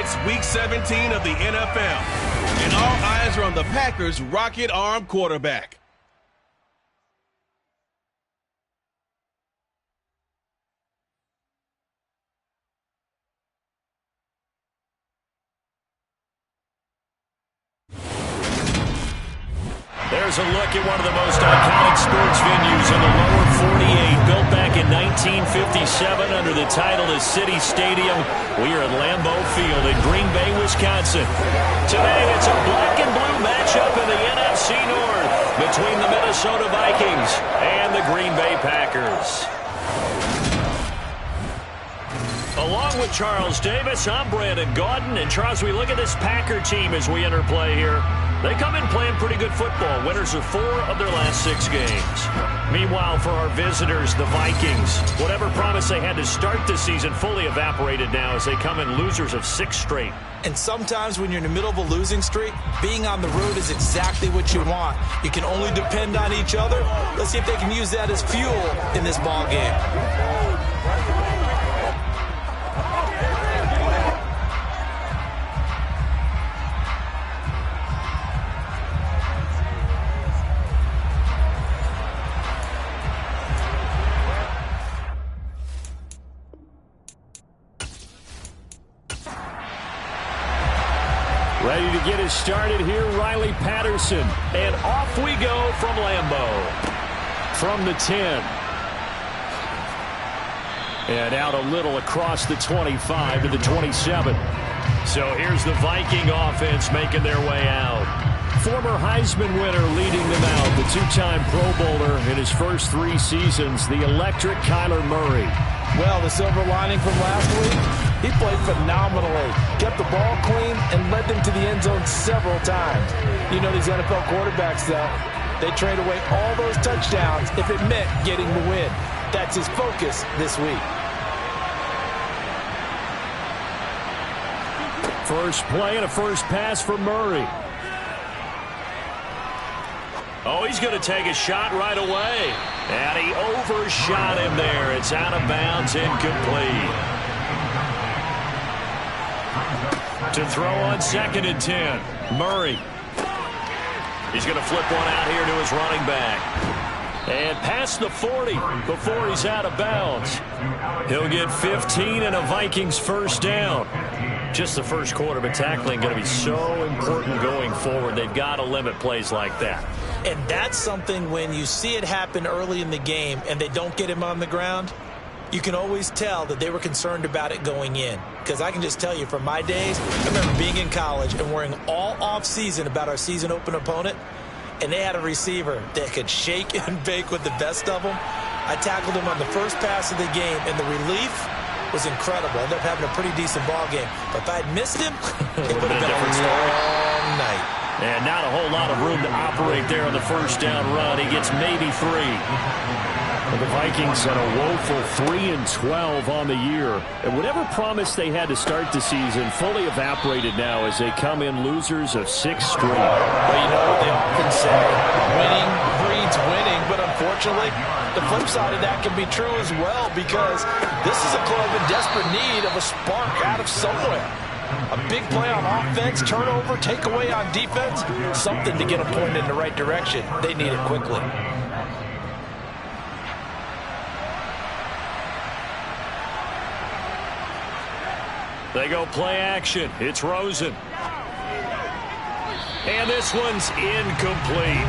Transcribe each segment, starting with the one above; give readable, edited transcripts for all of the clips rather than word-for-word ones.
It's Week 17 of the NFL, and all eyes are on the Packers' rocket-armed quarterback. There's a look at one of the most iconic sports venues in the lower 48, built back in 1957 under the title of City Stadium. We are at Lambeau Field in Green Bay, Wisconsin. Today, it's a black and blue matchup in the NFC North between the Minnesota Vikings and the Green Bay Packers. Along with Charles Davis, I'm Brandon Gaudin. And Charles, we look at this Packer team as we enter play here. They come in playing pretty good football. Winners of 4 of their last 6 games. Meanwhile, for our visitors, the Vikings, whatever promise they had to start the season fully evaporated now as they come in losers of 6 straight. And sometimes when you're in the middle of a losing streak, being on the road is exactly what you want. You can only depend on each other. Let's see if they can use that as fuel in this ball game. Ready to get us started here, Riley Patterson. And off we go from Lambeau. From the 10. And out a little across the 25 to the 27. So here's the Viking offense making their way out. Former Heisman winner leading them out. The 2-time Pro Bowler in his first 3 seasons, the electric Kyler Murray. Well, the silver lining from last week, he played phenomenally, kept the ball clean, and led them to the end zone several times. You know these NFL quarterbacks, though, they trade away all those touchdowns if it meant getting the win. That's his focus this week. First play and a first pass for Murray. Oh, he's going to take a shot right away. And he overshot him there. It's out of bounds, incomplete. To throw on 2nd and 10. Murray. He's going to flip one out here to his running back. And past the 40 before he's out of bounds. He'll get 15 and a Vikings first down. Just the first quarter, but tackling going to be so important going forward. They've got to limit plays like that. And that's something when you see it happen early in the game and they don't get him on the ground, you can always tell that they were concerned about it going in. Because I can just tell you from my days, I remember being in college and worrying all off-season about our season open opponent, and they had a receiver that could shake and bake with the best of them. I tackled him on the first pass of the game, and the relief was incredible. I ended up having a pretty decent ball game. But if I had missed him, it would have been a long night. And not a whole lot of room to operate there on the first down run. He gets maybe 3. But the Vikings had a woeful 3-12 on the year. And whatever promise they had to start the season fully evaporated now as they come in losers of 6 straight. Well, you know what they often say, winning breeds winning. But unfortunately, the flip side of that can be true as well, because this is a club in desperate need of a spark out of somewhere. A big play on offense, turnover, takeaway on defense, something to get them pointed in the right direction. They need it quickly. They go play action. It's Rosen. And this one's incomplete.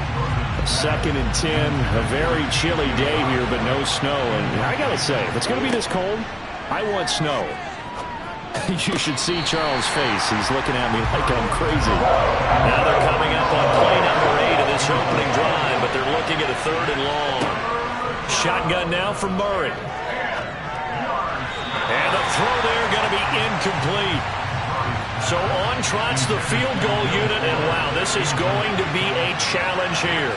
2nd and 10. A very chilly day here, but no snow. And I got to say, if it's going to be this cold, I want snow. You should see Charles' face. He's looking at me like I'm crazy. Now they're coming up on play number 8 of this opening drive, but they're looking at a 3rd and long. Shotgun now from Murray. And the throw there going to be incomplete. So on trots the field goal unit, and wow, this is going to be a challenge here.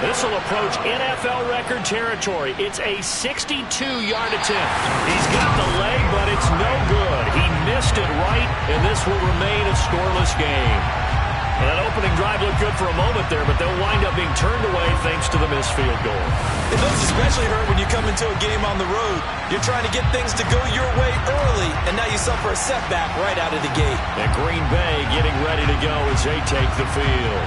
This will approach NFL record territory. It's a 62-yard attempt. He's got the leg, but it's no good. He missed it right, and this will remain a scoreless game. Well, that opening drive looked good for a moment there, but they'll wind up being turned away thanks to the missed field goal. It does especially hurt when you come into a game on the road. You're trying to get things to go your way early, and now you suffer a setback right out of the gate. And Green Bay getting ready to go as they take the field.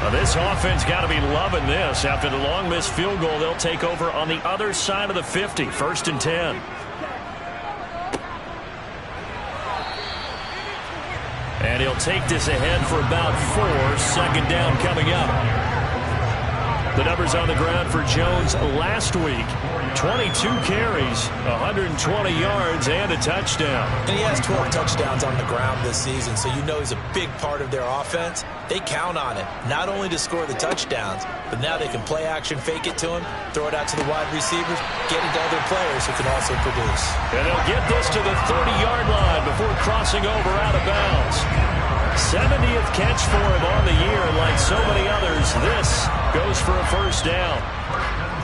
Now this offense got to be loving this. After the long missed field goal, they'll take over on the other side of the 50, 1st and 10. And he'll take this ahead for about 4. 2nd down coming up. The numbers on the ground for Jones last week. 22 carries, 120 yards, and a touchdown. And he has 12 touchdowns on the ground this season, so you know he's a big part of their offense. They count on it, not only to score the touchdowns, but now they can play action, fake it to him, throw it out to the wide receivers, get it to other players who can also produce. And they'll get this to the 30-yard line before crossing over out of bounds. 70th catch for him on the year, and like so many others, this goes for a 1st down.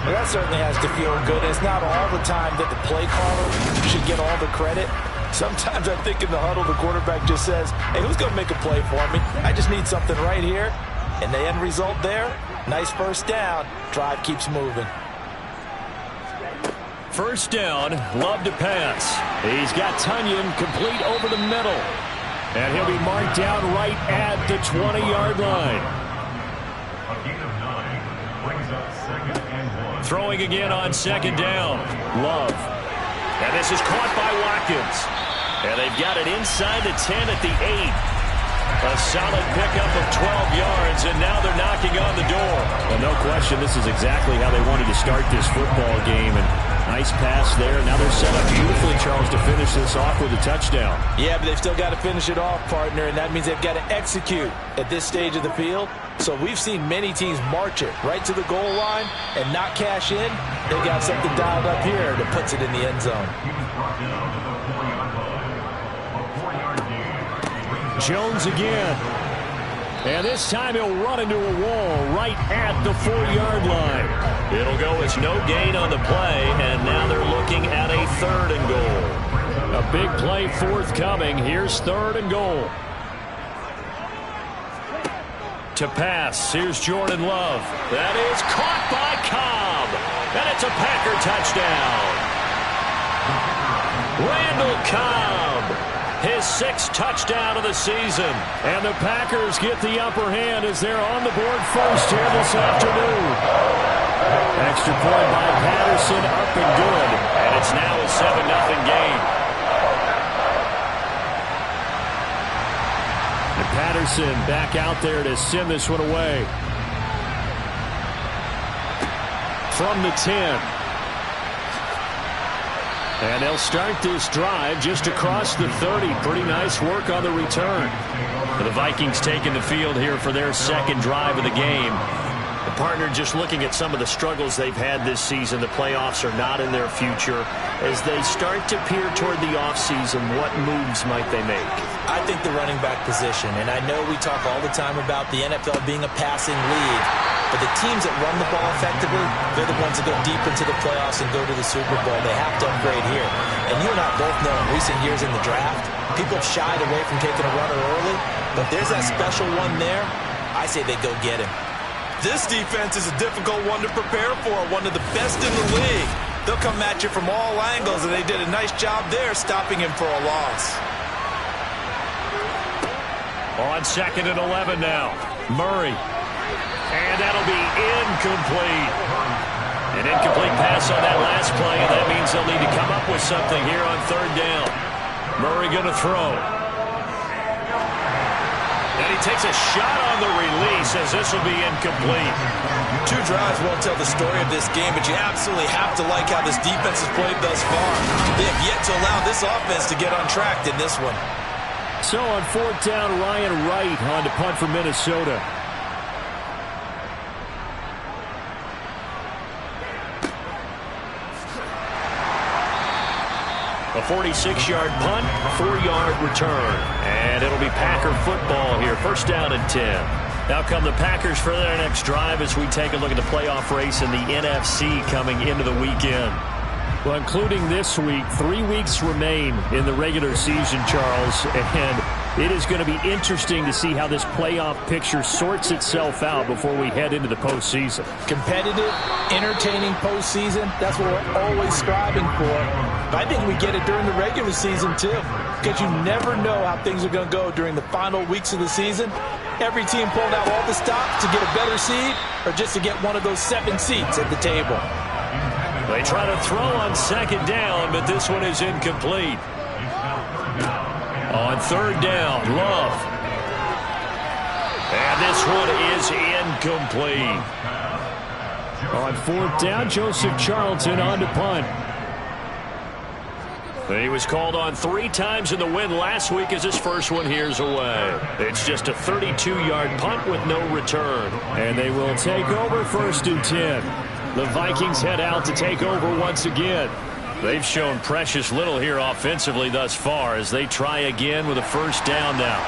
Well, that certainly has to feel good. It's not all the time that the play caller should get all the credit. Sometimes I think in the huddle, the quarterback just says, hey, who's going to make a play for me? I just need something right here. And the end result there, nice 1st down. Drive keeps moving. 1st down, Love to pass. He's got Tunyon complete over the middle. And he'll be marked down right at the 20-yard line. Throwing again on 2nd down. Love. And this is caught by Watkins. And they've got it inside the 10 at the 8. A solid pickup of 12 yards, and now they're knocking on the door. Well, no question, this is exactly how they wanted to start this football game. And nice pass there. Now they're set up beautifully, Charles, to finish this off with a touchdown. Yeah, but they've still got to finish it off, partner, and that means they've got to execute at this stage of the field. So we've seen many teams march it right to the goal line and not cash in. They got something dialed up here that puts it in the end zone. Jones again. And this time he'll run into a wall right at the 4-yard line. It'll go as no gain on the play, and now they're looking at a 3rd and goal. A big play forthcoming. Here's 3rd and goal. To pass, here's Jordan Love. That is caught by Cobb. And it's a Packer touchdown. Randall Cobb, his 6th touchdown of the season. And the Packers get the upper hand as they're on the board first here this afternoon. Extra point by Patterson, up and good. And it's now a 7-0 game. And Patterson back out there to send this one away. From the 10. And they'll start this drive just across the 30. Pretty nice work on the return. The Vikings taking the field here for their 2nd drive of the game. The partner just looking at some of the struggles they've had this season. The playoffs are not in their future. As they start to peer toward the offseason, what moves might they make? I think the running back position, and I know we talk all the time about the NFL being a passing league, but the teams that run the ball effectively, they're the ones that go deep into the playoffs and go to the Super Bowl. They have to upgrade here. And you and I both know in recent years in the draft, people have shied away from taking a runner early, but there's that special one there. I say they go get him. This defense is a difficult one to prepare for, one of the best in the league. They'll come at you from all angles, and they did a nice job there stopping him for a loss. On 2nd and 11 now. Murray. And that'll be incomplete. An incomplete pass on that last play, and that means they'll need to come up with something here on 3rd down. Murray going to throw. And he takes a shot on the release as this will be incomplete. 2 drives won't tell the story of this game, but you absolutely have to like how this defense has played thus far. They have yet to allow this offense to get on track in this one. So on 4th down, Ryan Wright on to punt for Minnesota. A 46-yard punt, 4-yard return. And it'll be Packer football here. 1st down and 10. Now come the Packers for their next drive as we take a look at the playoff race in the NFC coming into the weekend. Well, including this week, 3 weeks remain in the regular season, Charles. And It is going to be interesting to see how this playoff picture sorts itself out before we head into the postseason. Competitive, entertaining postseason, that's what we're always striving for. But I think we get it during the regular season, too, because you never know how things are going to go during the final weeks of the season. Every team pulling out all the stops to get a better seed or just to get one of those 7 seats at the table. They try to throw on second down, but this one is incomplete. On third down, Love. And this one is incomplete. On fourth down, Joseph Charlton on to punt. He was called on 3 times in the win last week as his first one here's away. It's just a 32-yard punt with no return. And they will take over 1st and 10. The Vikings head out to take over once again. They've shown precious little here offensively thus far as they try again with a first down now.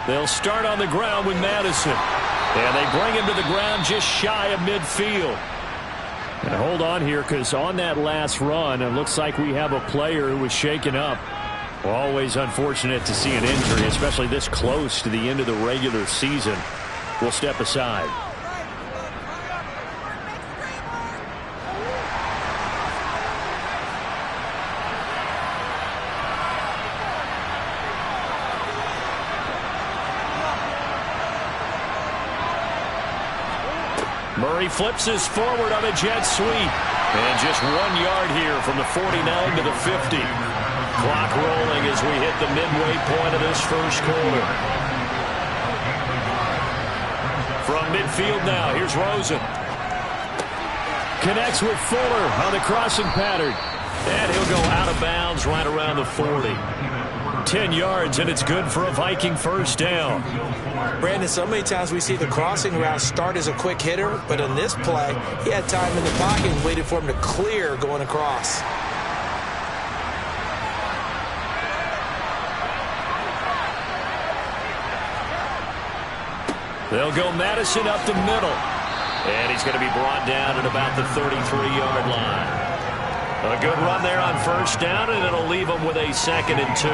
They'll start on the ground with Madison. And they bring him to the ground just shy of midfield. And hold on here because on that last run, it looks like we have a player who was shaken up. Always unfortunate to see an injury, especially this close to the end of the regular season. We'll step aside. Murray flips this forward on a jet sweep. And just 1 yard here from the 49 to the 50. Clock rolling as we hit the midway point of this first quarter. From midfield now, here's Rosen. Connects with Fuller on the crossing pattern. And he'll go out of bounds right around the 40. 10 yards, and it's good for a Viking first down. Brandon, so many times we see the crossing route start as a quick hitter, but in this play, he had time in the pocket and waited for him to clear going across. They'll go Madison up the middle. And he's going to be brought down at about the 33-yard line. A good run there on first down, and it'll leave them with a 2nd and 2.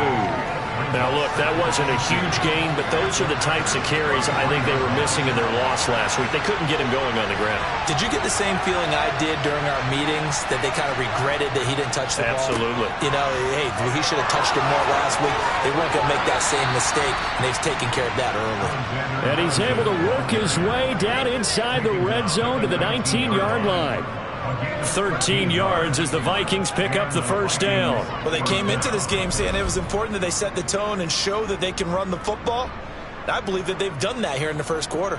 Now, look, that wasn't a huge gain, but those are the types of carries I think they were missing in their loss last week. They couldn't get him going on the ground. Did you get the same feeling I did during our meetings, that they kind of regretted that he didn't touch the ball? Absolutely. You know, hey, he should have touched him more last week. They weren't going to make that same mistake, and they've taken care of that early. And he's able to work his way down inside the red zone to the 19-yard line. 13 yards as the Vikings pick up the first down. Well, they came into this game saying it was important that they set the tone and show that they can run the football. And I believe that they've done that here in the first quarter.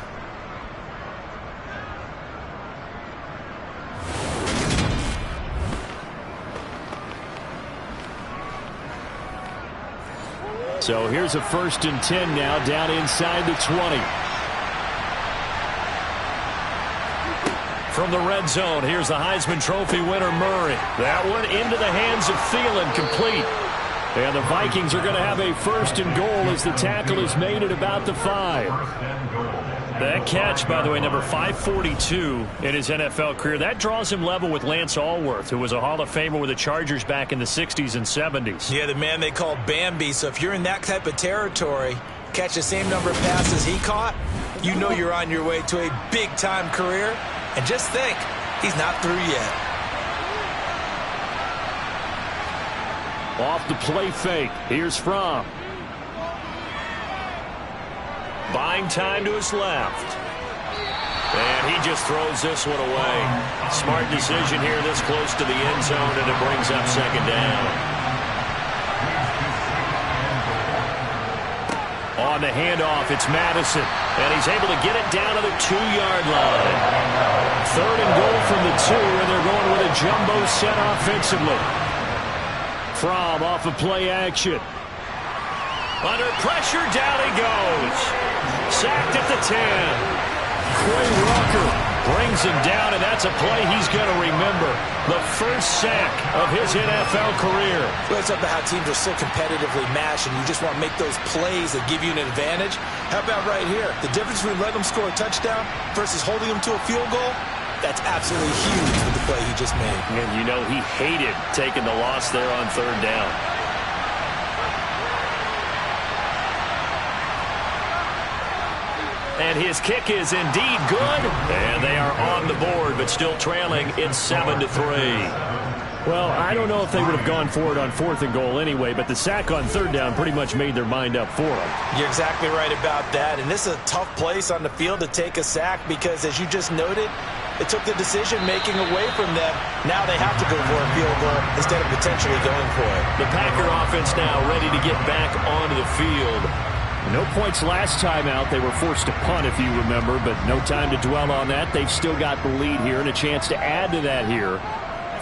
So here's a 1st and 10 now down inside the 20. From the red zone, here's the Heisman Trophy winner, Murray. That one into the hands of Thielen, complete. And the Vikings are going to have a 1st and goal as the tackle is made at about the 5. That catch, by the way, number 542 in his NFL career, that draws him level with Lance Allworth, who was a Hall of Famer with the Chargers back in the 60s and 70s. Yeah, the man they called Bambi. So if you're in that type of territory, catch the same number of passes he caught, you know you're on your way to a big-time career. And just think, he's not through yet. Off the play fake. Here's Fromm. Buying time to his left. And he just throws this one away. Smart decision here this close to the end zone, and it brings up 2nd down. On the handoff, it's Madison. And he's able to get it down to the 2-yard line. 3rd and goal from the 2, and they're going with a jumbo set offensively. Fromm off of play action. Under pressure, down he goes. Sacked at the 10. Quay Walker brings him down, and that's a play he's going to remember. The first sack of his NFL career. Well, it's up to how teams are so competitively matched, and you just want to make those plays that give you an advantage. How about right here? The difference between letting them score a touchdown versus holding them to a field goal, That's absolutely huge with the play he just made. And you know he hated taking the loss there on third down. And his kick is indeed good. And they are on the board, but still trailing. It's 7-3. Well, I don't know if they would have gone for it on 4th and goal anyway, but the sack on third down pretty much made their mind up for them. You're exactly right about that. And this is a tough place on the field to take a sack because, as you just noted, it took the decision-making away from them. Now they have to go for a field goal instead of potentially going for it. The Packer offense now ready to get back onto the field. No points last time out. They were forced to punt, if you remember, but no time to dwell on that. They've still got the lead here and a chance to add to that here.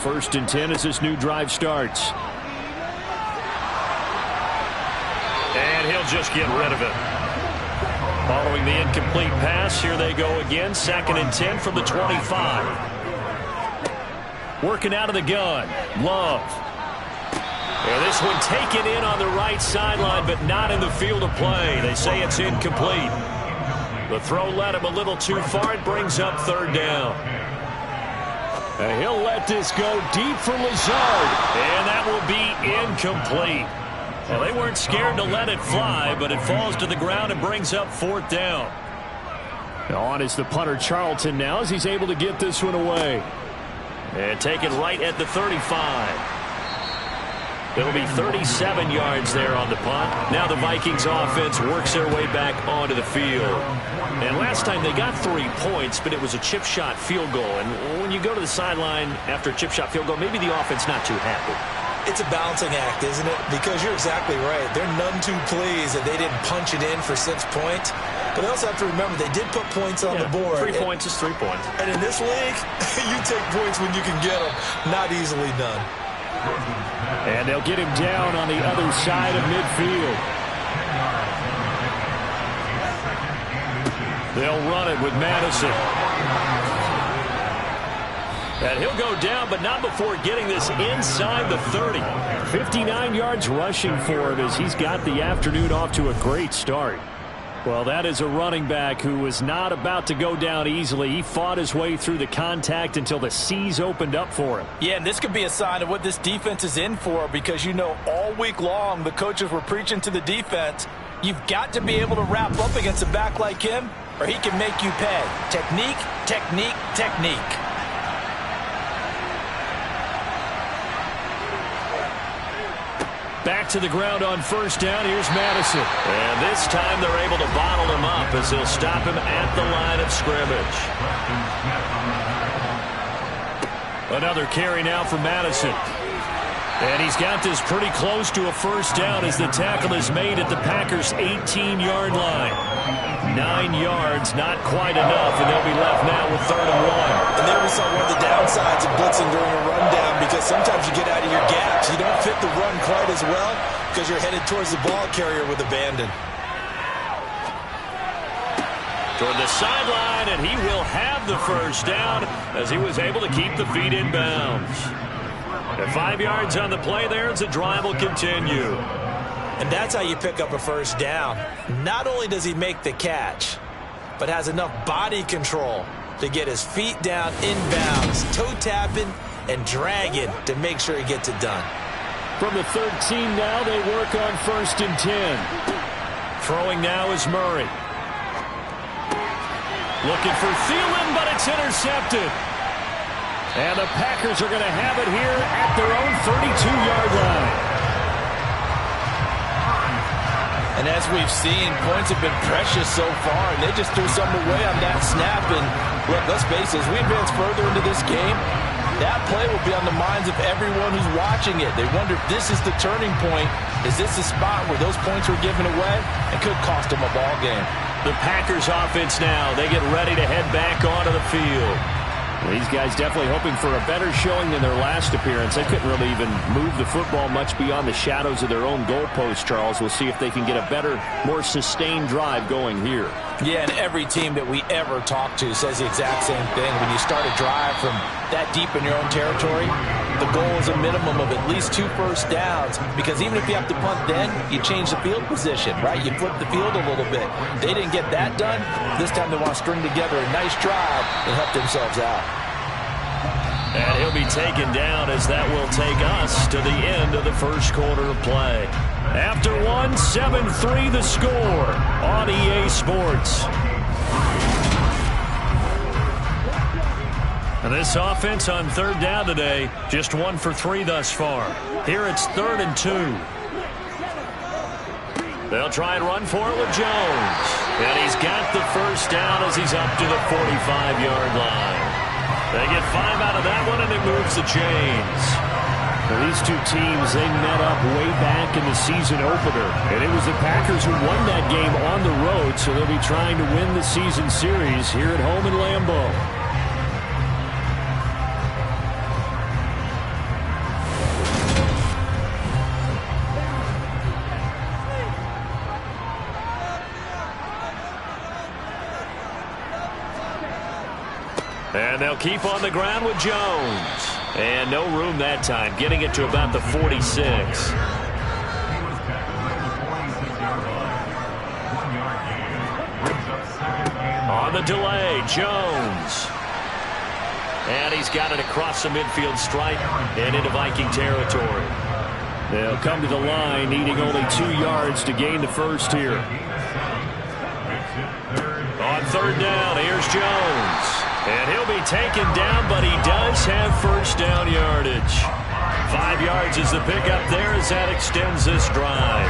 1st and 10 as this new drive starts. And he'll just get rid of it. Following the incomplete pass, here they go again. 2nd and 10 from the 25. Working out of the gun. Love. And this one taken in on the right sideline, but not in the field of play. They say it's incomplete. The throw led him a little too far. It brings up 3rd down. And he'll let this go deep for Lazard. And that will be incomplete. Well, they weren't scared to let it fly, but it falls to the ground and brings up 4th down. On is the punter Charlton now as he's able to get this one away. And taken right at the 35. It'll be 37 yards there on the punt. Now the Vikings offense works their way back onto the field. And last time they got 3 points, but it was a chip shot field goal. And when you go to the sideline after a chip shot field goal, maybe the offense not too happy. It's a balancing act, isn't it? Because you're exactly right. They're none too pleased that they didn't punch it in for 6 points. But they also have to remember they did put points on the board. 3 points is 3 points. And in this league, you take points when you can get them. Not easily done. And they'll get him down on the other side of midfield. They'll run it with Madison. And he'll go down, but not before getting this inside the 30. 59 yards rushing for him as he's got the afternoon off to a great start. Well, that is a running back who was not about to go down easily. He fought his way through the contact until the seas opened up for him. Yeah, and this could be a sign of what this defense is in for because, you know, all week long the coaches were preaching to the defense, you've got to be able to wrap up against a back like him or he can make you pay. Technique, technique, technique. Back to the ground on 1st down. Here's Madison. And this time they're able to bottle him up as they'll stop him at the line of scrimmage. Another carry now for Madison. And he's got this pretty close to a 1st down as the tackle is made at the Packers' 18-yard line. 9 yards, not quite enough, and they'll be left now with 3rd and 1. And there we saw one of the downsides of blitzing during a rundown because sometimes you get out of your gaps. You don't fit the run quite as well because you're headed towards the ball carrier with abandon. Toward the sideline, and he will have the 1st down as he was able to keep the feet in bounds. And 5 yards on the play there as the drive will continue. And that's how you pick up a 1st down. Not only does he make the catch, but has enough body control to get his feet down inbounds, toe tapping and dragging to make sure he gets it done. From the 13 now, they work on 1st and 10. Throwing now is Murray. Looking for Thielen, but it's intercepted. And the Packers are going to have it here at their own 32-yard line. And as we've seen, points have been precious so far, and they just threw something away on that snap. And look, let's face it, as we advance further into this game, that play will be on the minds of everyone who's watching it. They wonder if this is the turning point. Is this the spot where those points were given away and could cost them a ball game? The Packers offense now, they get ready to head back onto the field. These guys definitely hoping for a better showing than their last appearance. They couldn't really even move the football much beyond the shadows of their own goalpost, Charles. We'll see if they can get a better, more sustained drive going here. Yeah, and every team that we ever talk to says the exact same thing. When you start a drive from that deep in your own territory, the goal is a minimum of at least 2 first downs, because even if you have to punt then, you change the field position, right? You flip the field a little bit. They didn't get that done. This time they want to string together a nice drive and help themselves out. And he'll be taken down as that will take us to the end of the first quarter of play. After one, 7-3 the score on EA Sports. And this offense on third down today, just 1 for 3 thus far. Here it's 3rd and 2. They'll try and run for it with Jones. And he's got the first down as he's up to the 45-yard line. They get 5 out of that one, and it moves the chains. Well, these two teams, they met up way back in the season opener. And it was the Packers who won that game on the road, so they'll be trying to win the season series here at home in Lambeau. And they'll keep on the ground with Jones. And no room that time, getting it to about the 46. On the delay, Jones. And he's got it across the midfield stripe and into Viking territory. They'll come to the line, needing only 2 yards to gain the first here. On third down, here's Jones. And he'll be taken down, but he does have first down yardage. 5 yards is the pickup there as that extends this drive.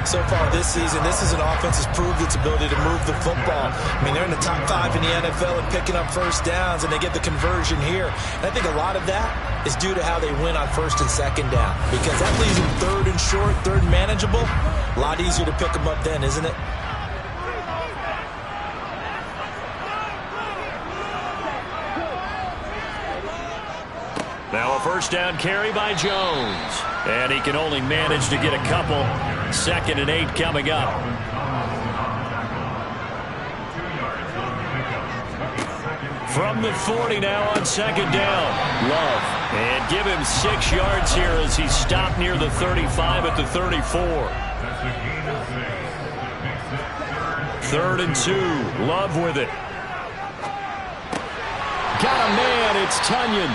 So far this season, this is an offense that's proved its ability to move the football. I mean, they're in the top 5 in the NFL and picking up first downs, and they get the conversion here. And I think a lot of that is due to how they win on first and second down, because that leaves them 3rd and short, 3rd and manageable. A lot easier to pick them up then, isn't it? Now a first down carry by Jones. And he can only manage to get a couple. 2nd and 8 coming up. From the 40 now on 2nd down. Love. And give him 6 yards here as he stopped near the 35 at the 34. 3rd and 2. Love with it. Got a man. It's Tunyon.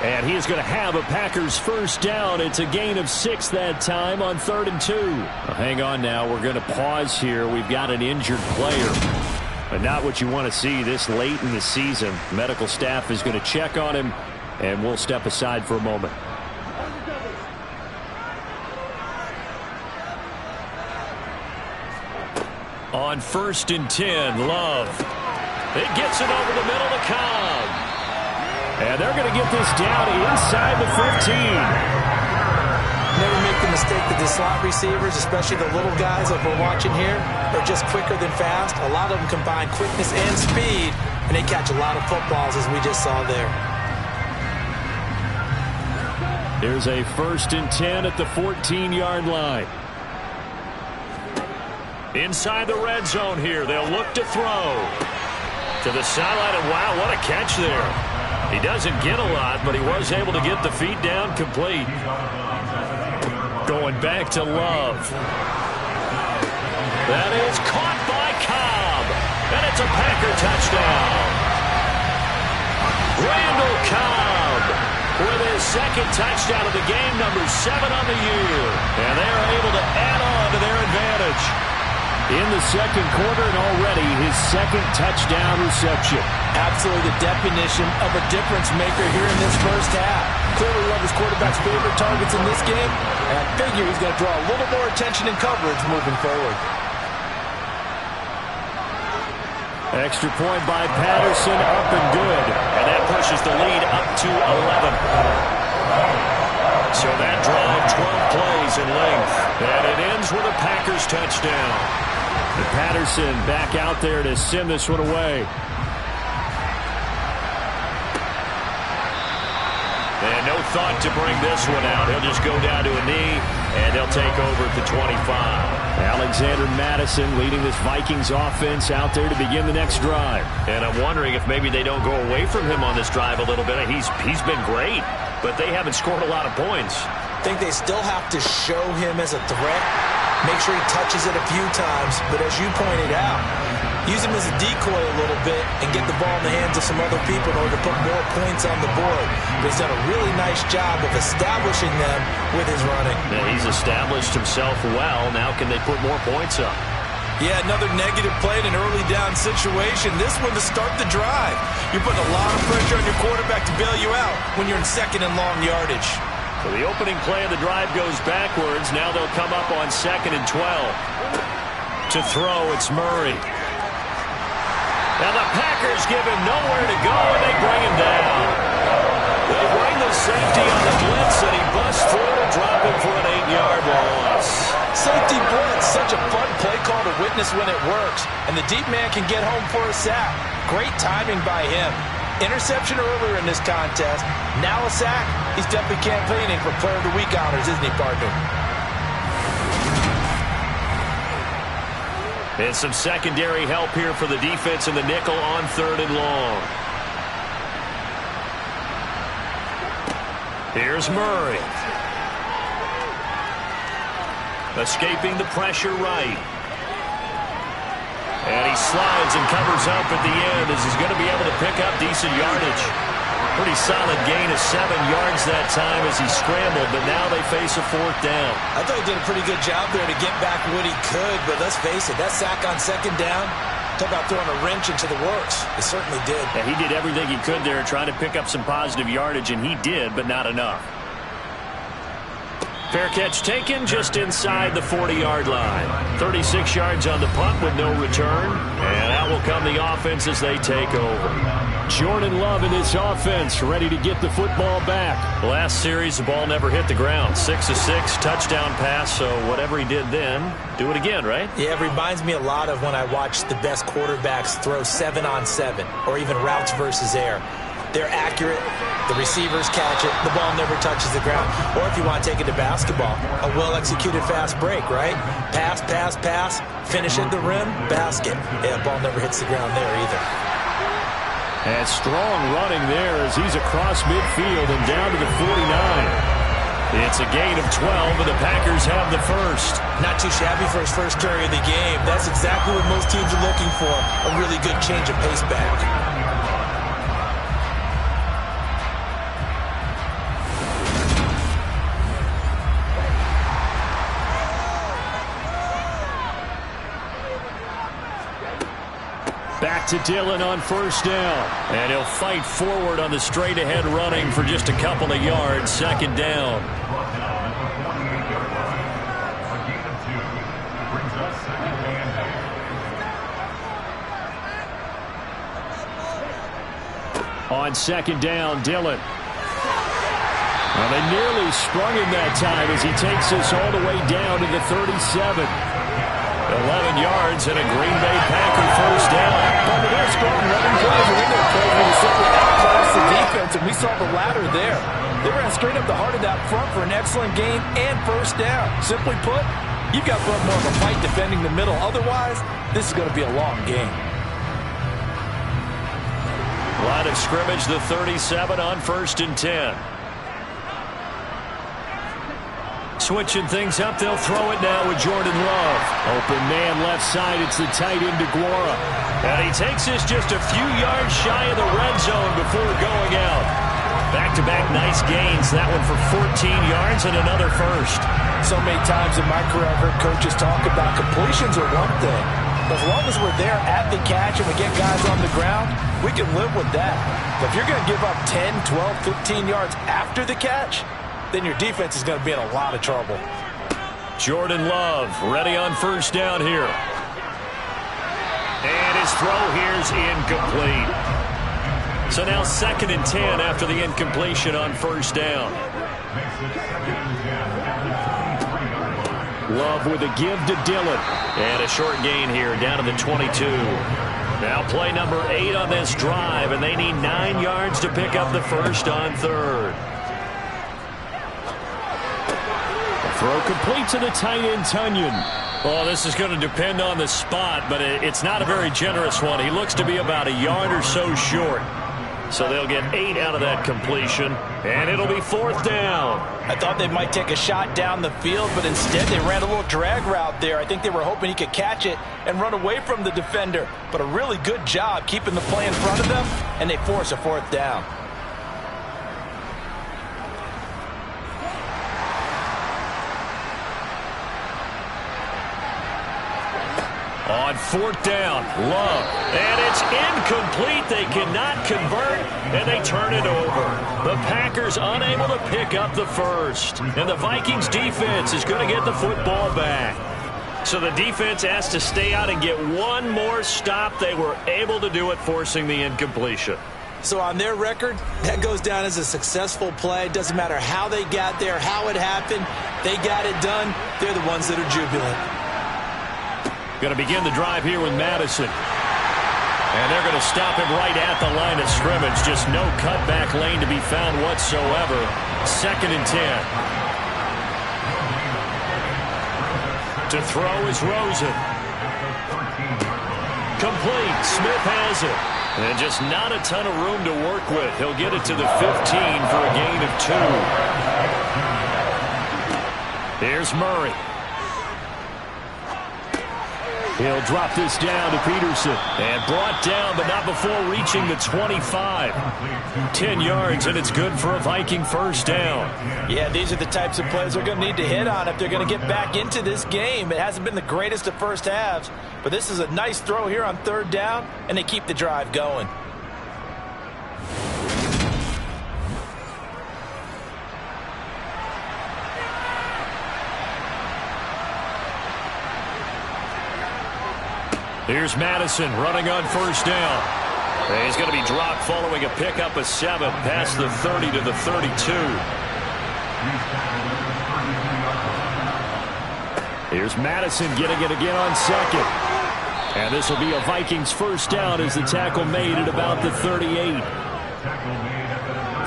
And he is going to have a Packers first down. It's a gain of 6 that time on 3rd and 2. Well, hang on now. We're going to pause here. We've got an injured player. But not what you want to see this late in the season. Medical staff is going to check on him, and we'll step aside for a moment. On 1st and 10, Love. It gets it over the middle to Cobb. And they're going to get this down inside the 15. Never make the mistake that the slot receivers, especially the little guys like we're watching here, are just quicker than fast. A lot of them combine quickness and speed, and they catch a lot of footballs, as we just saw there. Here's a 1st and 10 at the 14-yard line. Inside the red zone here. They'll look to throw. To the sideline, and wow, what a catch there. He doesn't get a lot, but he was able to get the feet down complete. Going back to Love. That is caught by Cobb. And it's a Packer touchdown. Randall Cobb with his 2nd touchdown of the game, number 7 on the year. And they're able to add on to their advantage. In the 2nd quarter, and already his 2nd touchdown reception. Absolutely the definition of a difference maker here in this first half. Clearly one of his quarterback's favorite targets in this game, and I figure he's going to draw a little more attention and coverage moving forward. Extra point by Patterson, up and good. And that pushes the lead up to 11. So that drive, 12 plays in length. And it ends with a Packers touchdown. And Patterson back out there to send this one away. And no thought to bring this one out. He'll just go down to a knee, and they'll take over at the 25. Alexander Madison leading this Vikings offense out there to begin the next drive. And I'm wondering if maybe they don't go away from him on this drive a little bit. He's been great, but they haven't scored a lot of points. I think they still have to show him as a threat. Make sure he touches it a few times, but as you pointed out, use him as a decoy a little bit and get the ball in the hands of some other people in order to put more points on the board. But he's done a really nice job of establishing them with his running. Yeah, he's established himself well. Now can they put more points up? Yeah, another negative play in an early down situation. This one to start the drive. You're putting a lot of pressure on your quarterback to bail you out when you're in second and long yardage. So the opening play of the drive goes backwards. Now they'll come up on 2nd and 12. To throw, it's Murray. Now the Packers give him nowhere to go, and they bring him down. They bring the safety on the blitz, and he busts through to drop him for an 8-yard loss. Safety blitz, such a fun play call to witness when it works. And the deep man can get home for a sack. Great timing by him. Interception earlier in this contest. Now a sack. He's definitely campaigning for Player of the Week honors, isn't he, partner? And some secondary help here for the defense in the nickel on 3rd and long. Here's Murray. Escaping the pressure right. And he slides and covers up at the end as he's going to be able to pick up decent yardage. Pretty solid gain of 7 yards that time as he scrambled, but now they face a 4th down. I thought he did a pretty good job there to get back what he could, but let's face it, that sack on 2nd down, talk about throwing a wrench into the works. It certainly did. Yeah, he did everything he could there trying to pick up some positive yardage, and he did, but not enough. Fair catch taken just inside the 40-yard line. 36 yards on the punt with no return. And out will come the offense as they take over. Jordan Love in this offense, ready to get the football back. Last series, the ball never hit the ground. 6 of 6, touchdown pass, so whatever he did then, do it again, right? Yeah, it reminds me a lot of when I watch the best quarterbacks throw 7-on-7 or even routes versus air. They're accurate. The receivers catch it. The ball never touches the ground. Or if you want to take it to basketball, a well-executed fast break, right? Pass, pass, pass, finish at the rim, basket. Yeah, the ball never hits the ground there either. And strong running there as he's across midfield and down to the 49. It's a gain of 12, and the Packers have the first. Not too shabby for his first carry of the game. That's exactly what most teams are looking for, a really good change of pace back. Back to Dillon on 1st down. And he'll fight forward on the straight-ahead running for just a couple of yards. 2nd down. On 2nd down, Dillon. Well, they nearly sprung him that time as he takes us all the way down to the 37. 11 yards and a Green Bay Packer 1st down. But they're strong running plays, and in their plays, we simply outclass the defense, and we saw the latter there. They ran straight up the heart of that front for an excellent gain and 1st down. Simply put, you've got to put more of a fight defending the middle. Otherwise, this is going to be a long game. Line of scrimmage, the 37 on 1st and 10. Switching things up, they'll throw it now with Jordan Love. Open man left side, it's the tight end DeGuara. And he takes us just a few yards shy of the red zone before going out. Back-to-back nice gains, that one for 14 yards and another first. So many times in my career, I've heard coaches talk about completions are one thing. But as long as we're there at the catch and we get guys on the ground, we can live with that. But if you're going to give up 10, 12, 15 yards after the catch, then your defense is going to be in a lot of trouble. Jordan Love ready on 1st down here. And his throw here's incomplete. So now 2nd and 10 after the incompletion on 1st down. Love with a give to Dillon. And a short gain here down to the 22. Now play number 8 on this drive, and they need 9 yards to pick up the first on 3rd. Throw complete to the tight end, Tunyon. Well, this is going to depend on the spot, but it's not a very generous one. He looks to be about a yard or so short. So they'll get 8 out of that completion, and it'll be 4th down. I thought they might take a shot down the field, but instead they ran a little drag route there. I think they were hoping he could catch it and run away from the defender. But a really good job keeping the play in front of them, and they force a 4th down. On 4th down, Love, and it's incomplete. They cannot convert, and they turn it over. The Packers unable to pick up the first, and the Vikings defense is going to get the football back. So the defense has to stay out and get one more stop. They were able to do it, forcing the incompletion. So on their record, that goes down as a successful play. It doesn't matter how they got there, how it happened. They got it done. They're the ones that are jubilant. Going to begin the drive here with Madison. And they're going to stop him right at the line of scrimmage. Just no cutback lane to be found whatsoever. 2nd and 10. To throw is Rosen. Complete. Smith has it. And just not a ton of room to work with. He'll get it to the 15 for a gain of 2. Here's Murray. He'll drop this down to Peterson. And brought down, but not before reaching the 25. 10 yards, and it's good for a Viking 1st down. Yeah, these are the types of plays they're going to need to hit on if they're going to get back into this game. It hasn't been the greatest of first halves, but this is a nice throw here on 3rd down, and they keep the drive going. Here's Madison running on 1st down. He's going to be dropped following a pickup of 7 past the 30 to the 32. Here's Madison getting it again on 2nd. And this will be a Vikings 1st down as the tackle made at about the 38.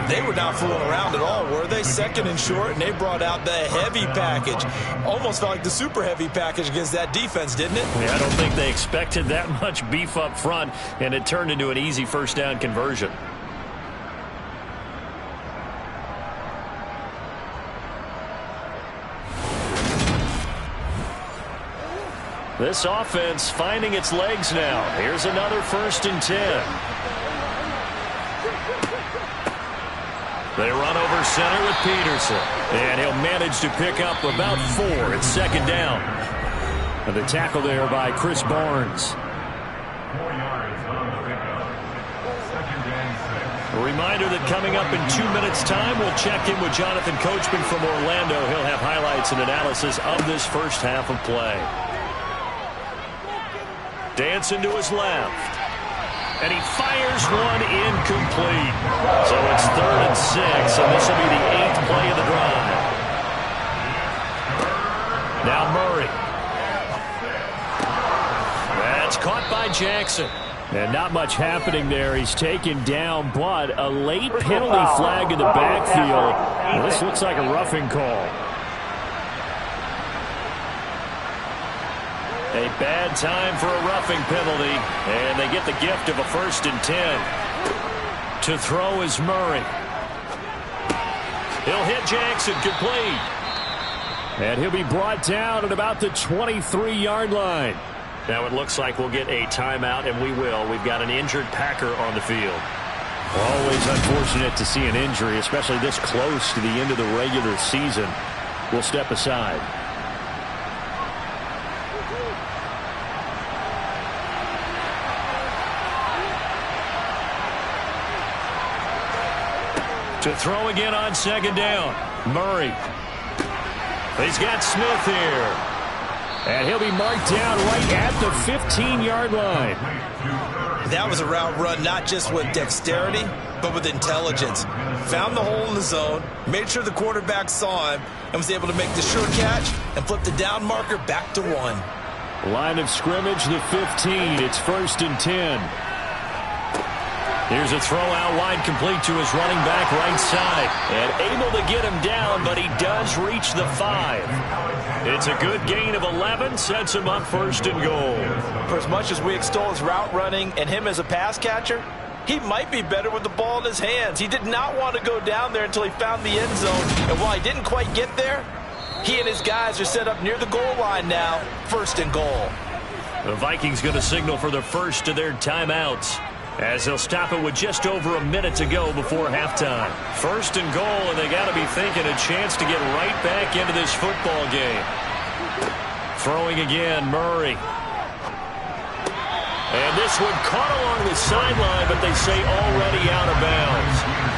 They were not fooling around at all, were they? 2nd and short, and they brought out the heavy package. Almost felt like the super heavy package against that defense, didn't it? Yeah, I don't think they expected that much beef up front, and it turned into an easy 1st down conversion. This offense finding its legs now. Here's another 1st and 10. They run over center with Peterson. And he'll manage to pick up about 4 at 2nd down. And the tackle there by Chris Barnes. A reminder that coming up in 2 minutes' time, we'll check in with Jonathan Coachman from Orlando. He'll have highlights and analysis of this 1st half of play. Dancing to his left. And he fires one incomplete. So it's 3rd and 6, and this will be the 8th play of the drive. Now Murray. That's caught by Jackson. And not much happening there. He's taken down, but a late penalty flag in the backfield. This looks like a roughing call. A bad time for a roughing penalty, and they get the gift of a 1st and 10. To throw is Murray. He'll hit Jackson, complete. And he'll be brought down at about the 23-yard line. Now it looks like we'll get a timeout, and we will. We've got an injured Packer on the field. Always unfortunate to see an injury, especially this close to the end of the regular season. We'll step aside. To throw again on 2nd down. Murray. He's got Smith here. And he'll be marked down right at the 15-yard line. That was a route run not just with dexterity, but with intelligence. Found the hole in the zone, made sure the quarterback saw him, and was able to make the sure catch and flip the down marker back to 1. Line of scrimmage, the 15. It's 1st and 10. Here's a throw out wide, complete to his running back right side. And able to get him down, but he does reach the 5. It's a good gain of 11, sets him up 1st and goal. For as much as we extol his route running and him as a pass catcher, He might be better with the ball in his hands. He did not want to go down there until he found the end zone. And while he didn't quite get there, he and his guys are set up near the goal line now, 1st and goal. The Vikings going to signal for the first of their timeouts, as they'll stop it with just over a minute to go before halftime. 1st and goal, and they got to be thinking a chance to get right back into this football game. Throwing again, Murray. And this one caught along the sideline, but they say already out of bounds.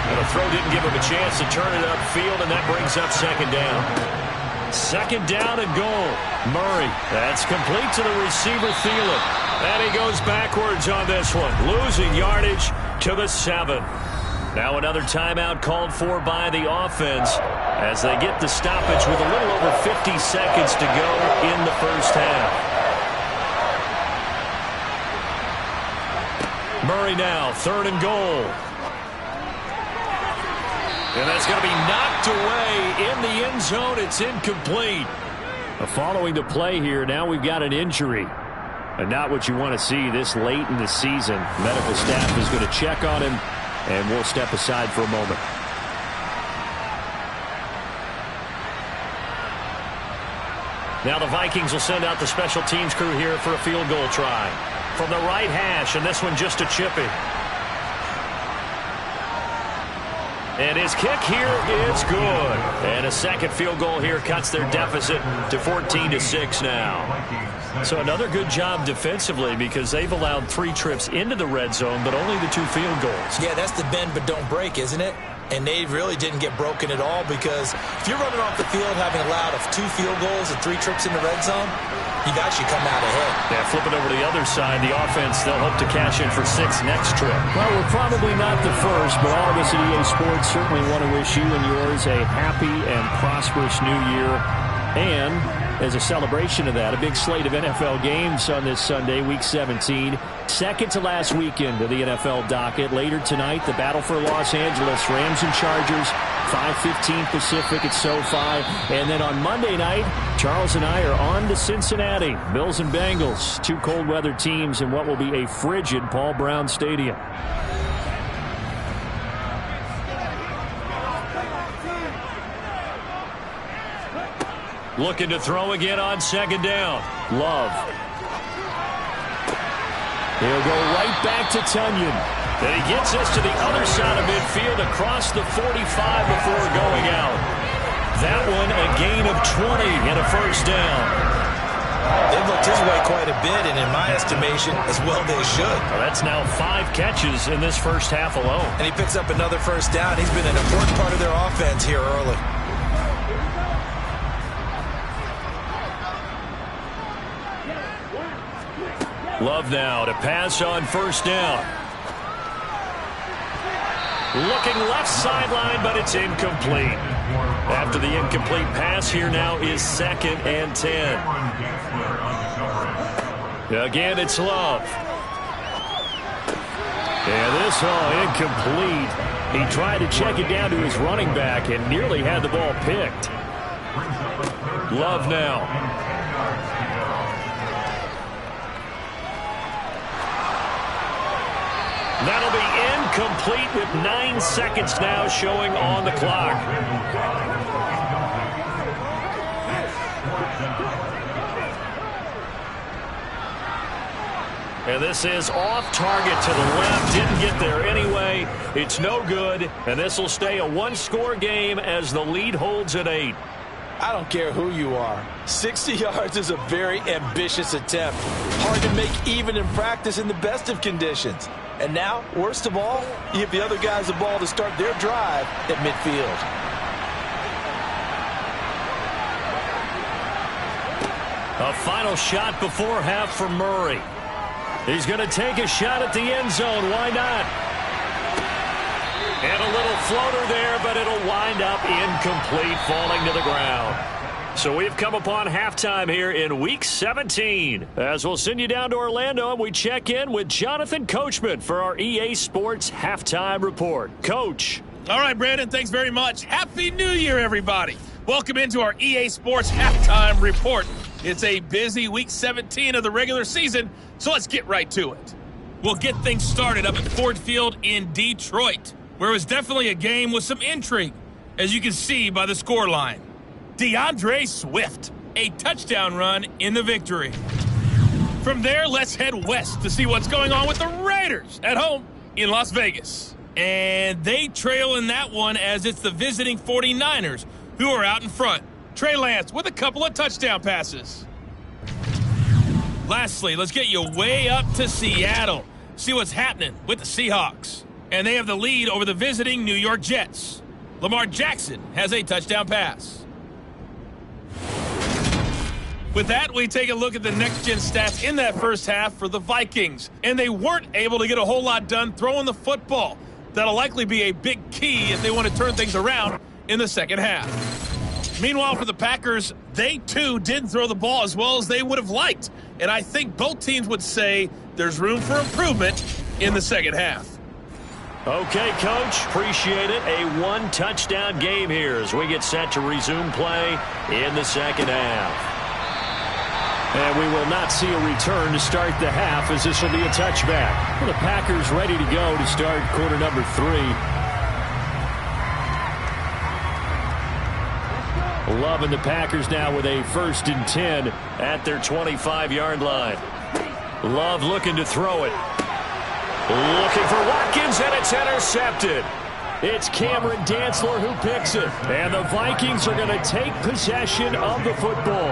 And the throw didn't give him a chance to turn it upfield, and that brings up 2nd down. 2nd down and goal. Murray, that's complete to the receiver, Thielen. And he goes backwards on this one, losing yardage to the 7. Now another timeout called for by the offense as they get the stoppage with a little over 50 seconds to go in the first half. Murray now, 3rd and goal. And that's going to be knocked away in the end zone. It's incomplete. Following the play here, now we've got an injury. And not what you want to see this late in the season. Medical staff is going to check on him, and we'll step aside for a moment. Now the Vikings will send out the special teams crew here for a field goal try. From the right hash, and this one just a chippy. And his kick here is good. And a 2nd field goal here cuts their deficit to 14-6 now. So another good job defensively because they've allowed 3 trips into the red zone, but only the 2 field goals. Yeah, that's the bend but don't break, isn't it? And they really didn't get broken at all because if you're running off the field having allowed 2 field goals and 3 trips in the red zone, you've actually come out ahead. Yeah, flipping over to the other side, the offense, they'll hope to cash in for 6 next trip. Well, we're probably not the first, but all of us at EA Sports certainly want to wish you and yours a happy and prosperous new year. And as a celebration of that, a big slate of NFL games on this Sunday, Week 17. Second to last weekend of the NFL docket. Later tonight, the battle for Los Angeles, Rams and Chargers, 5:15 Pacific at SoFi. And then on Monday night, Charles and I are on to Cincinnati. Bills and Bengals, 2 cold weather teams in what will be a frigid Paul Brown Stadium. Looking to throw again on 2nd down. Love. He'll go right back to Tunyon. And he gets us to the other side of midfield across the 45 before going out. That one a gain of 20 and a 1st down. They've looked his way quite a bit, and in my estimation, as well they should. Well, that's now 5 catches in this first half alone. And he picks up another 1st down. He's been an important part of their offense here early. Love now to pass on 1st down. Looking left sideline, but it's incomplete. After the incomplete pass, here now is 2nd and 10. Again, it's Love. And this incomplete. He tried to check it down to his running back and nearly had the ball picked. Love now. That'll be incomplete with 9 seconds now showing on the clock. And this is off target to the left. Didn't get there anyway. It's no good. And this will stay a 1-score game as the lead holds at 8. I don't care who you are. 60 yards is a very ambitious attempt. Hard to make even in practice in the best of conditions. And now, worst of all, you give the other guys the ball to start their drive at midfield. A final shot before half for Murray. He's going to take a shot at the end zone. Why not? And a little floater there, but it'll wind up incomplete, falling to the ground. So we've come upon halftime here in Week 17. As we'll send you down to Orlando, and we check in with Jonathan Coachman for our EA Sports Halftime Report. Coach. All right, Brandon, thanks very much. Happy New Year, everybody. Welcome into our EA Sports Halftime Report. It's a busy Week 17 of the regular season, so let's get right to it. We'll get things started up at Ford Field in Detroit, where it was definitely a game with some intrigue, as you can see by the scoreline. DeAndre Swift, a touchdown run in the victory. From there, let's head west to see what's going on with the Raiders at home in Las Vegas. And they trail in that one as it's the visiting 49ers who are out in front. Trey Lance with a couple of touchdown passes. Lastly, let's get you way up to Seattle. See what's happening with the Seahawks. And they have the lead over the visiting New York Jets. Lamar Jackson has a touchdown pass. With that, we take a look at the next-gen stats in that first half for the Vikings. And they weren't able to get a whole lot done throwing the football. That'll likely be a big key if they want to turn things around in the second half. Meanwhile, for the Packers, they too didn't throw the ball as well as they would have liked. And I think both teams would say there's room for improvement in the second half. Okay, Coach, appreciate it. A one-touchdown game here as we get set to resume play in the second half. And we will not see a return to start the half as this will be a touchback. Well, the Packers ready to go to start quarter number 3. Loving the Packers now with a 1st and 10 at their 25-yard line. Love looking to throw it. Looking for Watkins, and it's intercepted. It's Cameron Dantzler who picks it. And the Vikings are going to take possession of the football.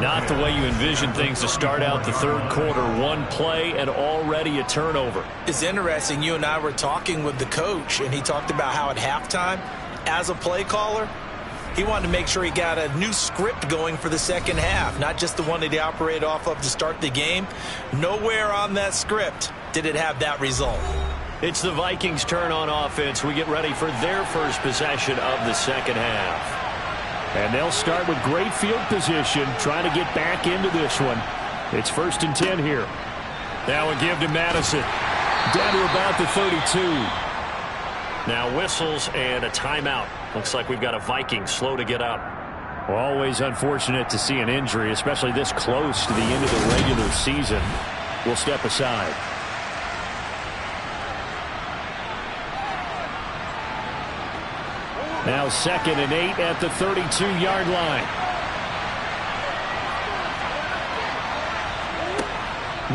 Not the way you envision things to start out the third quarter. One play and already a turnover. It's interesting. You and I were talking with the coach, and he talked about how at halftime, as a play caller, he wanted to make sure he got a new script going for the second half, not just the one that he operated off of to start the game. Nowhere on that script did it have that result. It's the Vikings' turn on offense. We get ready for their first possession of the second half. And they'll start with great field position, trying to get back into this one. It's 1st and 10 here. Now a give to Madison. Down to about the 32. Now whistles and a timeout. Looks like we've got a Viking slow to get up. Always unfortunate to see an injury, especially this close to the end of the regular season. We'll step aside. Now 2nd and 8 at the 32-yard line.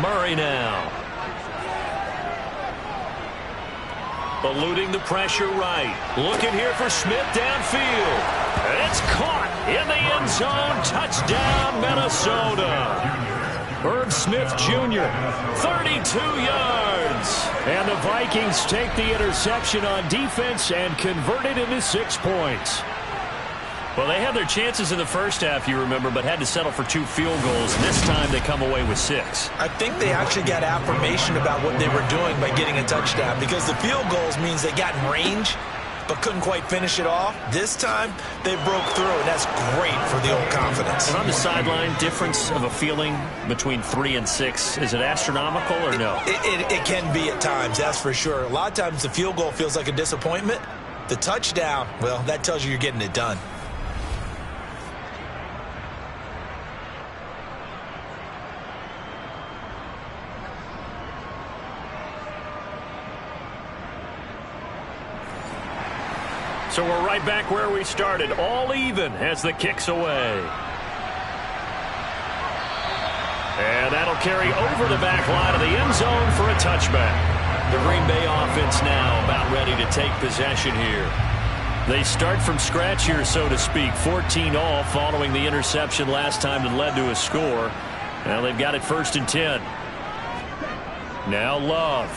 Murray now. Eluding the pressure right. Looking here for Smith downfield. It's caught in the end zone. Touchdown, Minnesota. Herb Smith Jr., 32 yards. And the Vikings take the interception on defense and convert it into 6 points. Well, they had their chances in the first half, you remember, but had to settle for 2 field goals. This time they come away with 6. I think they actually got affirmation about what they were doing by getting a touchdown, because the field goals means they got in range but couldn't quite finish it off. This time, they broke through, and that's great for the old confidence. And on the sideline, difference of a feeling between 3 and 6, is it astronomical or no? It can be at times, that's for sure. A lot of times the field goal feels like a disappointment. The touchdown, well, that tells you you're getting it done. So we're right back where we started, all even as the kick's away. And that'll carry over the back line of the end zone for a touchback. The Green Bay offense now about ready to take possession here. They start from scratch here, so to speak. 14 all following the interception last time that led to a score. Now they've got it 1st and 10. Now Love.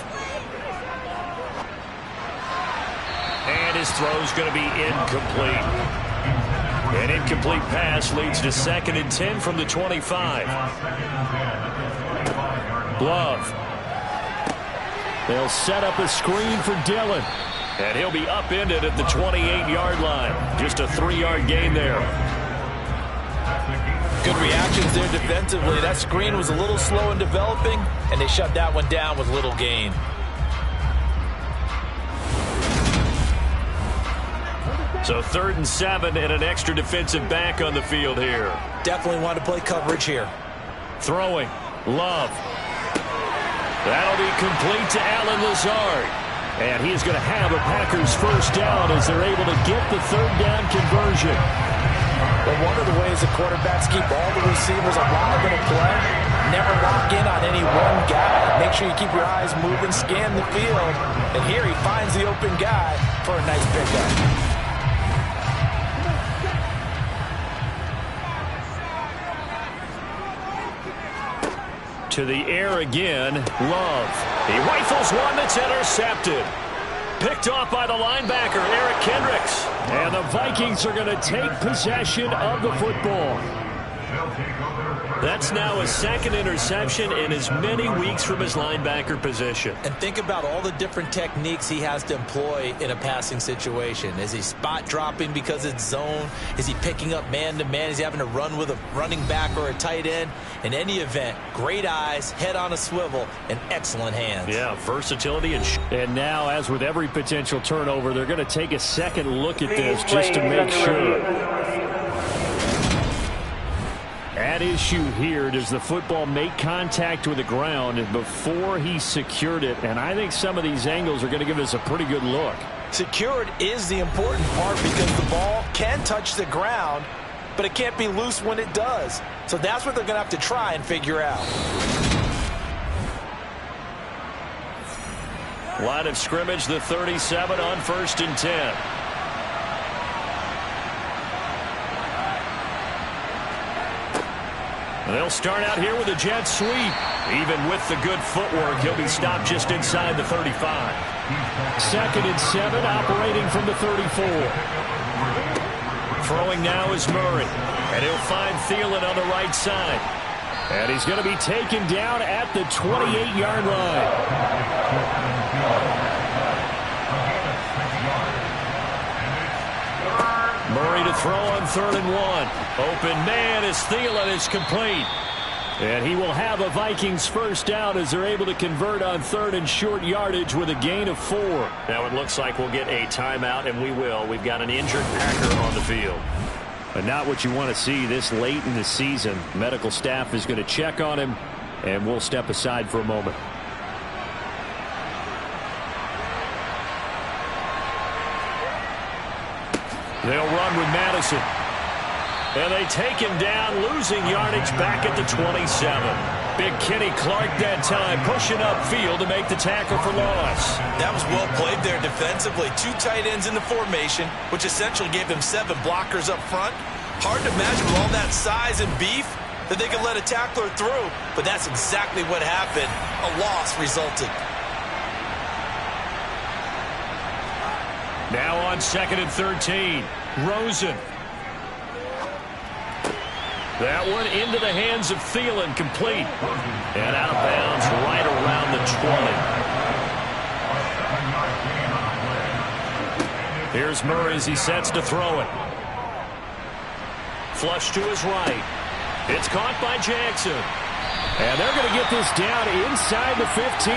And his throw's going to be incomplete. An incomplete pass leads to 2nd and 10 from the 25. Love. They'll set up a screen for Dillon. And he'll be upended at the 28-yard line. Just a 3-yard gain there. Good reactions there defensively. That screen was a little slow in developing, and they shut that one down with little gain. So 3rd and 7 and an extra defensive back on the field here. Definitely want to play coverage here. Throwing. Love. That'll be complete to Allen Lazard. And he is going to have a Packers first down as they're able to get the third down conversion. Well, one of the ways the quarterbacks keep all the receivers alive in a play, never lock in on any one guy. Make sure you keep your eyes moving, scan the field. And here he finds the open guy for a nice pickup. To the air again, Love. He rifles one that's intercepted. Picked off by the linebacker, Eric Kendricks. And the Vikings are going to take possession of the football. That's now his second interception in as many weeks from his linebacker position. And think about all the different techniques he has to employ in a passing situation. Is he spot dropping because it's zone? Is he picking up man-to-man? Is he having to run with a running back or a tight end? In any event, great eyes, head on a swivel, and excellent hands. Yeah, versatility. And now, as with every potential turnover, they're going to take a second look at this just to make sure. At issue here, does the football make contact with the ground before he secured it? And I think some of these angles are going to give us a pretty good look. Secured is the important part because the ball can touch the ground, but it can't be loose when it does. So that's what they're going to have to try and figure out. Line of scrimmage, the 37 on 1st and 10. They'll start out here with a jet sweep. Even with the good footwork, he'll be stopped just inside the 35. 2nd and 7, operating from the 34. Throwing now is Murray. And he'll find Thielen on the right side. And he's going to be taken down at the 28-yard line. Murray to throw on 3rd and 1. Open man as Thielen is complete. And he will have a Vikings first down as they're able to convert on 3rd and short yardage with a gain of 4. Now it looks like we'll get a timeout, and we will. We've got an injured Packer on the field. But not what you want to see this late in the season. Medical staff is going to check on him, and we'll step aside for a moment. They'll run with Madison. And they take him down, losing yardage back at the 27. Big Kenny Clark that time, pushing upfield to make the tackle for loss. That was well played there defensively. 2 tight ends in the formation, which essentially gave them 7 blockers up front. Hard to imagine with all that size and beef that they could let a tackler through, but that's exactly what happened. A loss resulted. Now on 2nd and 13, Rosen. That one into the hands of Thielen, complete. And out of bounds right around the 20. Here's Murray as he sets to throw it. Flush to his right. It's caught by Jackson. And they're going to get this down inside the 15.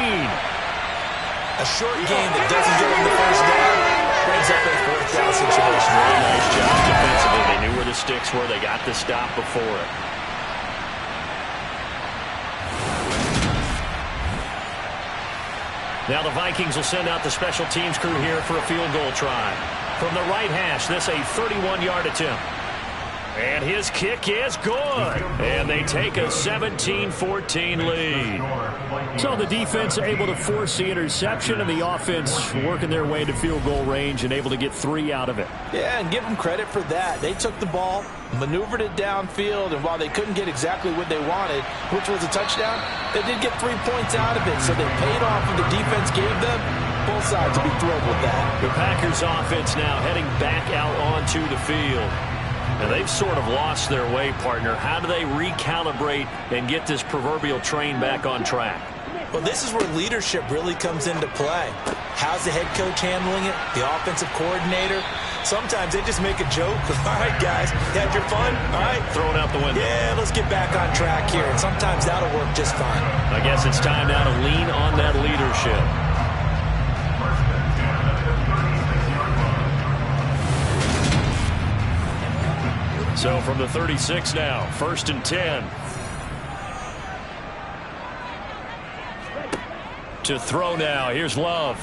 A short game that doesn't get them the first down brings up a 4th down situation. Really nice job defensively. They knew where the sticks were. They got the stop before it. Now the Vikings will send out the special teams crew here for a field goal try. From the right hash, this a 31-yard attempt. And his kick is good. And they take a 17-14 lead. So the defense able to force the interception, and the offense working their way to field goal range and able to get 3 out of it. Yeah, and give them credit for that. They took the ball, maneuvered it downfield, and while they couldn't get exactly what they wanted, which was a touchdown, they did get 3 points out of it. So they paid off what the defense gave them. Both sides will be thrilled with that. The Packers offense now heading back out onto the field. And they've sort of lost their way, partner. How do they recalibrate and get this proverbial train back on track? Well, this is where leadership really comes into play. How's the head coach handling it? The offensive coordinator? Sometimes they just make a joke. All right, guys, you had your fun? All right. Throw it out the window. Yeah, let's get back on track here. And sometimes that'll work just fine. I guess it's time now to lean on that leadership. So from the 36 now, 1st and 10. To throw now. Here's Love.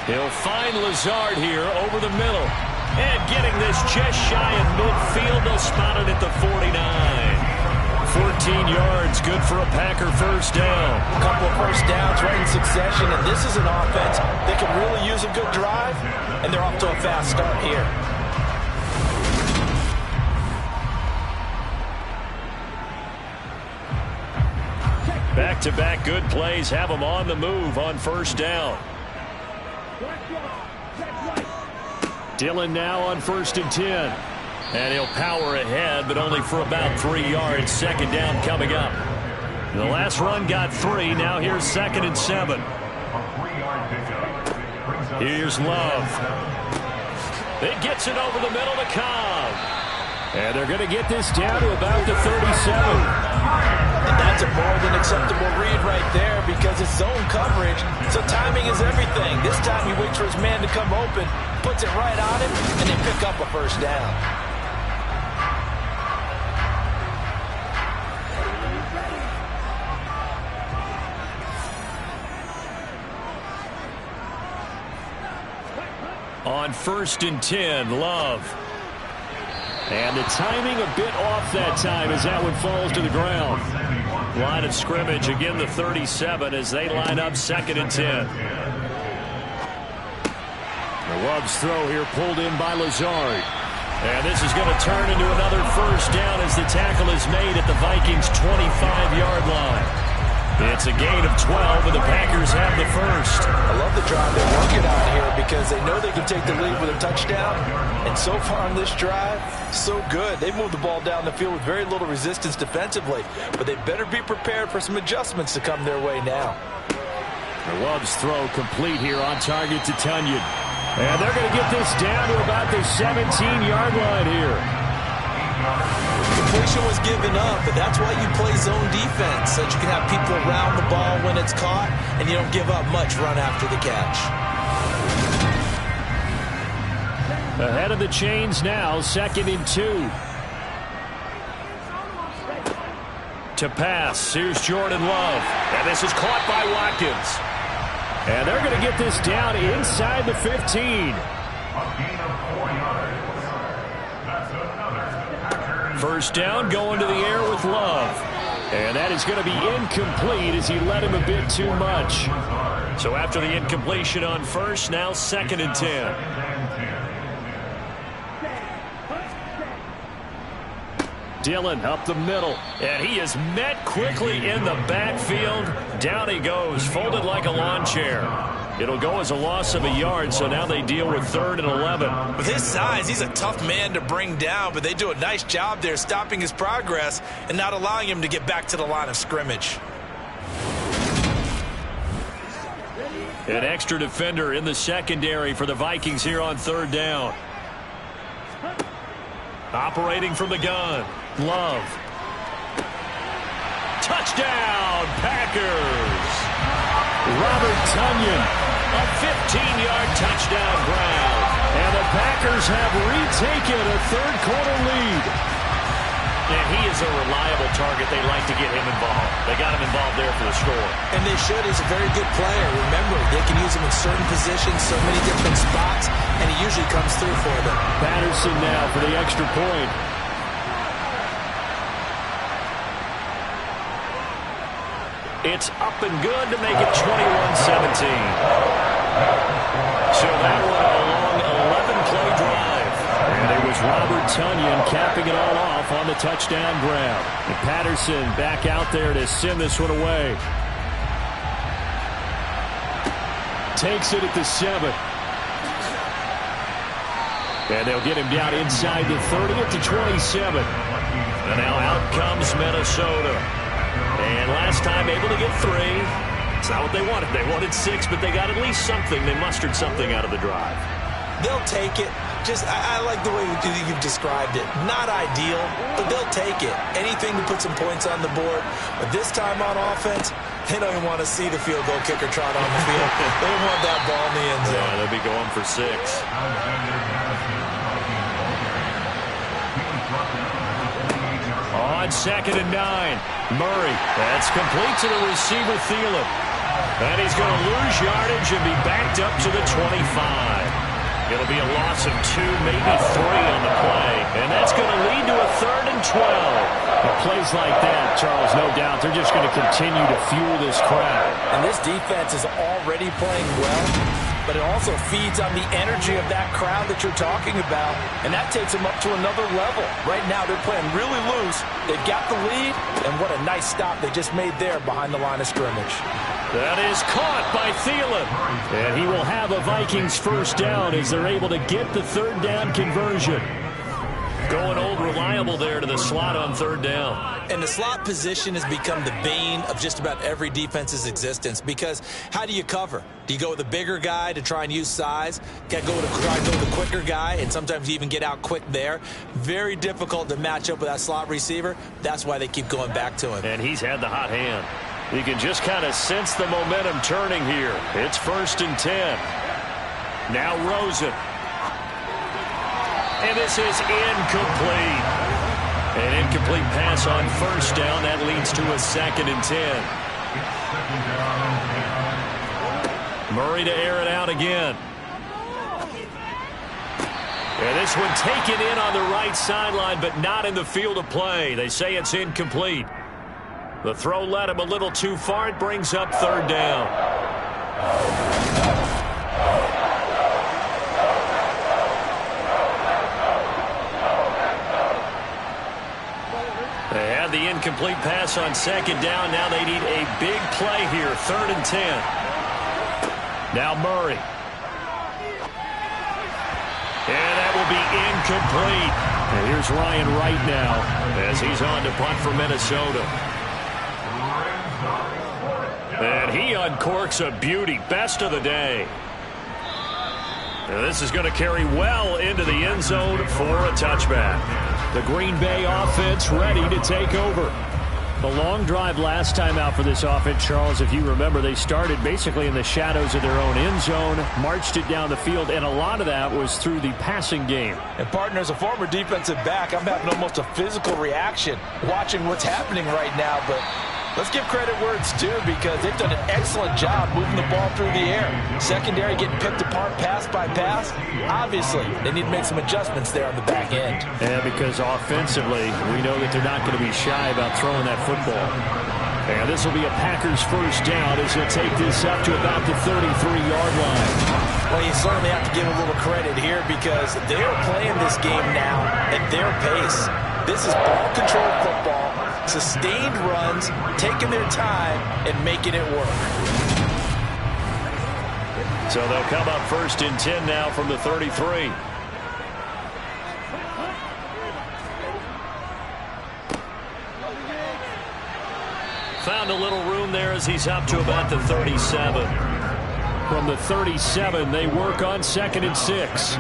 He'll find Lazard here over the middle. And getting this just shy of midfield. They'll spot it at the 49. 14 yards. Good for a Packer first down. A couple of first downs right in succession. And this is an offense that can really use a good drive. And they're off to a fast start here. Back-to-back good plays have them on the move on first down. Dillon now on 1st and 10. And he'll power ahead, but only for about 3 yards. Second down coming up. The last run got 3. Now here's 2nd and 7. Here's Love. It gets it over the middle to Cobb. And they're going to get this down to about the 37. And that's a more than acceptable read right there because it's zone coverage, so timing is everything. This time he waits for his man to come open, puts it right on him, and they pick up a first down. On 1st and 10, Love. And the timing a bit off that time as that one falls to the ground. Line of scrimmage, again the 37 as they line up 2nd and 10. The Love's throw here pulled in by Lazard. And this is going to turn into another first down as the tackle is made at the Vikings' 25-yard line. It's a gain of 12, and the Packers have the first. I love the drive they're working on here because they know they can take the lead with a touchdown. And so far on this drive, so good. They moved the ball down the field with very little resistance defensively. But they better be prepared for some adjustments to come their way now. The Love's throw complete here on target to Tunyon. And they're going to get this down to about the 17-yard line here. Completion was given up, but that's why you play zone defense, so that you can have people around the ball when it's caught, and you don't give up much run after the catch. Ahead of the chains now, 2nd and 2. To pass, here's Jordan Love. And this is caught by Watkins. And they're going to get this down inside the 15. First down, going to the air with Love. And that is going to be incomplete as he led him a bit too much. So after the incompletion on first, now 2nd and 10. Dillon up the middle, and he is met quickly in the backfield. Down he goes, folded like a lawn chair. It'll go as a loss of a yard, so now they deal with 3rd and 11. With his size, he's a tough man to bring down, but they do a nice job there stopping his progress and not allowing him to get back to the line of scrimmage. An extra defender in the secondary for the Vikings here on 3rd down. Operating from the gun, Love. Touchdown, Packers! Robert Tunyon, a 15-yard touchdown grab. And the Packers have retaken a third-quarter lead. And he is a reliable target. They like to get him involved. They got him involved there for the score. And they should. He's a very good player. Remember, they can use him in certain positions, so many different spots, and he usually comes through for them. Patterson now for the extra point. It's up and good to make it 21-17. So that one a long 11-play drive. And it was Robert Tunyon capping it all off on the touchdown grab. And Patterson back out there to send this one away. Takes it at the 7. And they'll get him down inside the 30 at the 27. And now out comes Minnesota. And last time able to get 3. It's not what they wanted. They wanted 6, but they got at least something. They mustered something out of the drive. They'll take it. Just, I like the way you've described it. Not ideal, but they'll take it. Anything to put some points on the board. But this time on offense, they don't even want to see the field goal kicker trot on the field. They want that ball in the end zone. Yeah, they'll be going for 6. On 2nd and 9, Murray. That's complete to the receiver, Thielen. And he's going to lose yardage and be backed up to the 25. It'll be a loss of 2, maybe 3 on the play. And that's going to lead to a 3rd and 12. But plays like that, Charles, no doubt, they're just going to continue to fuel this crowd. And this defense is already playing well, but it also feeds on the energy of that crowd that you're talking about, and that takes them up to another level. Right now, they're playing really loose. They've got the lead, and what a nice stop they just made there behind the line of scrimmage. That is caught by Thielen. And he will have a Vikings first down as they're able to get the 3rd down conversion. Going old reliable there to the slot on 3rd down. And the slot position has become the bane of just about every defense's existence, because how do you cover? Do you go with a bigger guy to try and use size? Got to go with a quicker guy, and sometimes you even get out quick there. Very difficult to match up with that slot receiver. That's why they keep going back to him. And he's had the hot hand. You can just kind of sense the momentum turning here. It's 1st and 10. Now Rosen. And this is incomplete. An incomplete pass on 1st down. That leads to a 2nd and 10. Murray to air it out again. And this one taken in on the right sideline, but not in the field of play. They say it's incomplete. The throw led him a little too far. It brings up 3rd down. They had the incomplete pass on 2nd down. Now they need a big play here. 3rd and 10. Now Murray. And that will be incomplete. And here's Ryan Wright now as he's on to punt for Minnesota. And he uncorks a beauty. Best of the day. And this is going to carry well into the end zone for a touchback. The Green Bay offense ready to take over. The long drive last time out for this offense, Charles, if you remember, they started basically in the shadows of their own end zone, marched it down the field, and a lot of that was through the passing game. And, partner, as a former defensive back, I'm having almost a physical reaction watching what's happening right now, but let's give credit where it's due, because they've done an excellent job moving the ball through the air. Secondary getting picked apart pass by pass. Obviously, they need to make some adjustments there on the back end. Yeah, because offensively, we know that they're not going to be shy about throwing that football. And this will be a Packers first down as he'll take this up to about the 33-yard line. Well, you certainly have to give a little credit here, because they're playing this game now at their pace. This is ball-controlled football. Sustained runs, taking their time, and making it work. So they'll come up 1st and 10 now from the 33. Found a little room there as he's up to about the 37. From the 37, they work on 2nd and 6.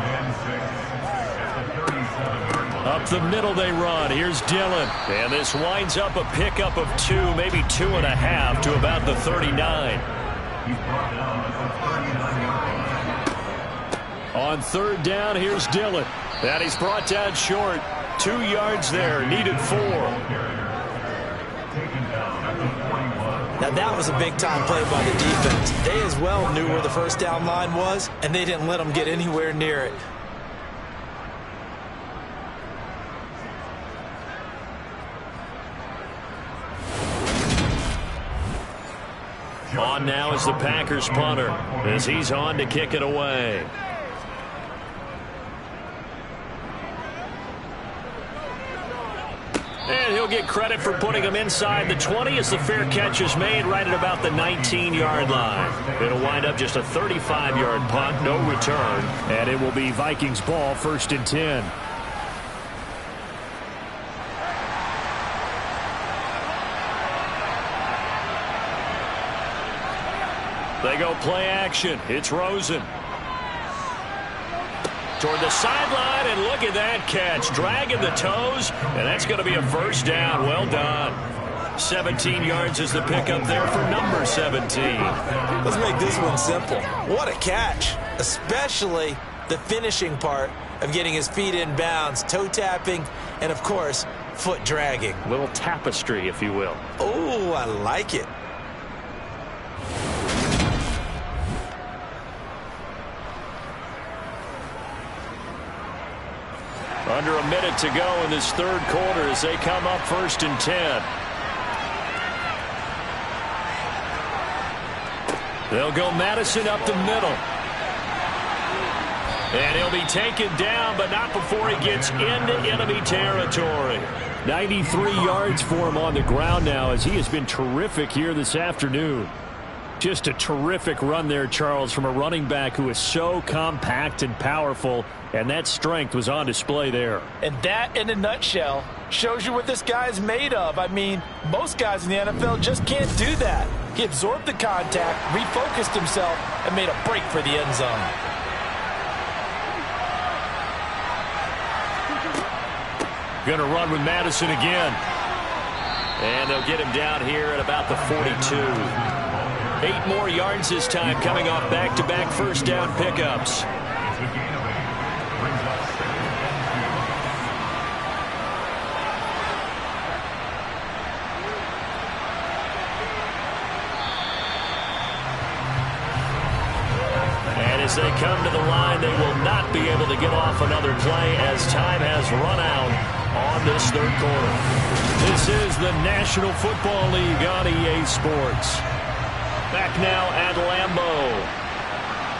Up the middle they run. Here's Dillon. And this winds up a pickup of 2, maybe 2.5 to about the 39. On 3rd down, here's Dillon. And he's brought down short. 2 yards there. Needed 4. Now that was a big-time play by the defense. They as well knew where the first down line was, and they didn't let them get anywhere near it. On now is the Packers punter as he's on to kick it away. And he'll get credit for putting him inside the 20 as the fair catch is made right at about the 19-yard line. It'll wind up just a 35-yard punt, no return, and it will be Vikings ball 1st and 10. They go play action. It's Rosen. Toward the sideline, and look at that catch. Dragging the toes, and that's going to be a first down. Well done. 17 yards is the pickup there for number 17. Let's make this one simple. What a catch, especially the finishing part of getting his feet in bounds, toe tapping, and, of course, foot dragging. Little tapestry, if you will. Oh, I like it. Under a minute to go in this third quarter as they come up 1st and 10. They'll go Madison up the middle. And he'll be taken down, but not before he gets into enemy territory. 93 yards for him on the ground now as he has been terrific here this afternoon. Just a terrific run there, Charles, from a running back who is so compact and powerful, and that strength was on display there. And that, in a nutshell, shows you what this guy is made of. I mean, most guys in the NFL just can't do that. He absorbed the contact, refocused himself, and made a break for the end zone. Going to run with Madison again. And they'll get him down here at about the 42. 8 more yards this time, coming off back-to-back first down pickups. And as they come to the line, they will not be able to get off another play as time has run out on this third quarter. This is the National Football League on EA Sports. Back now at Lambeau.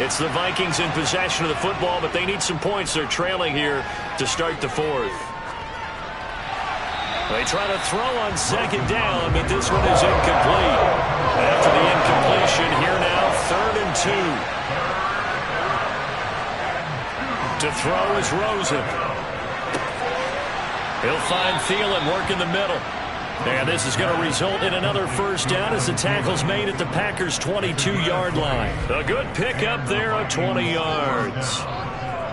It's the Vikings in possession of the football, but they need some points. They're trailing here to start the fourth. They try to throw on second down, but this one is incomplete. After the incompletion, here now, 3rd and 2. To throw is Rosen. He'll find Thielen, work in the middle. And this is going to result in another first down as the tackle's made at the Packers' 22-yard line. A good pickup there of 20 yards.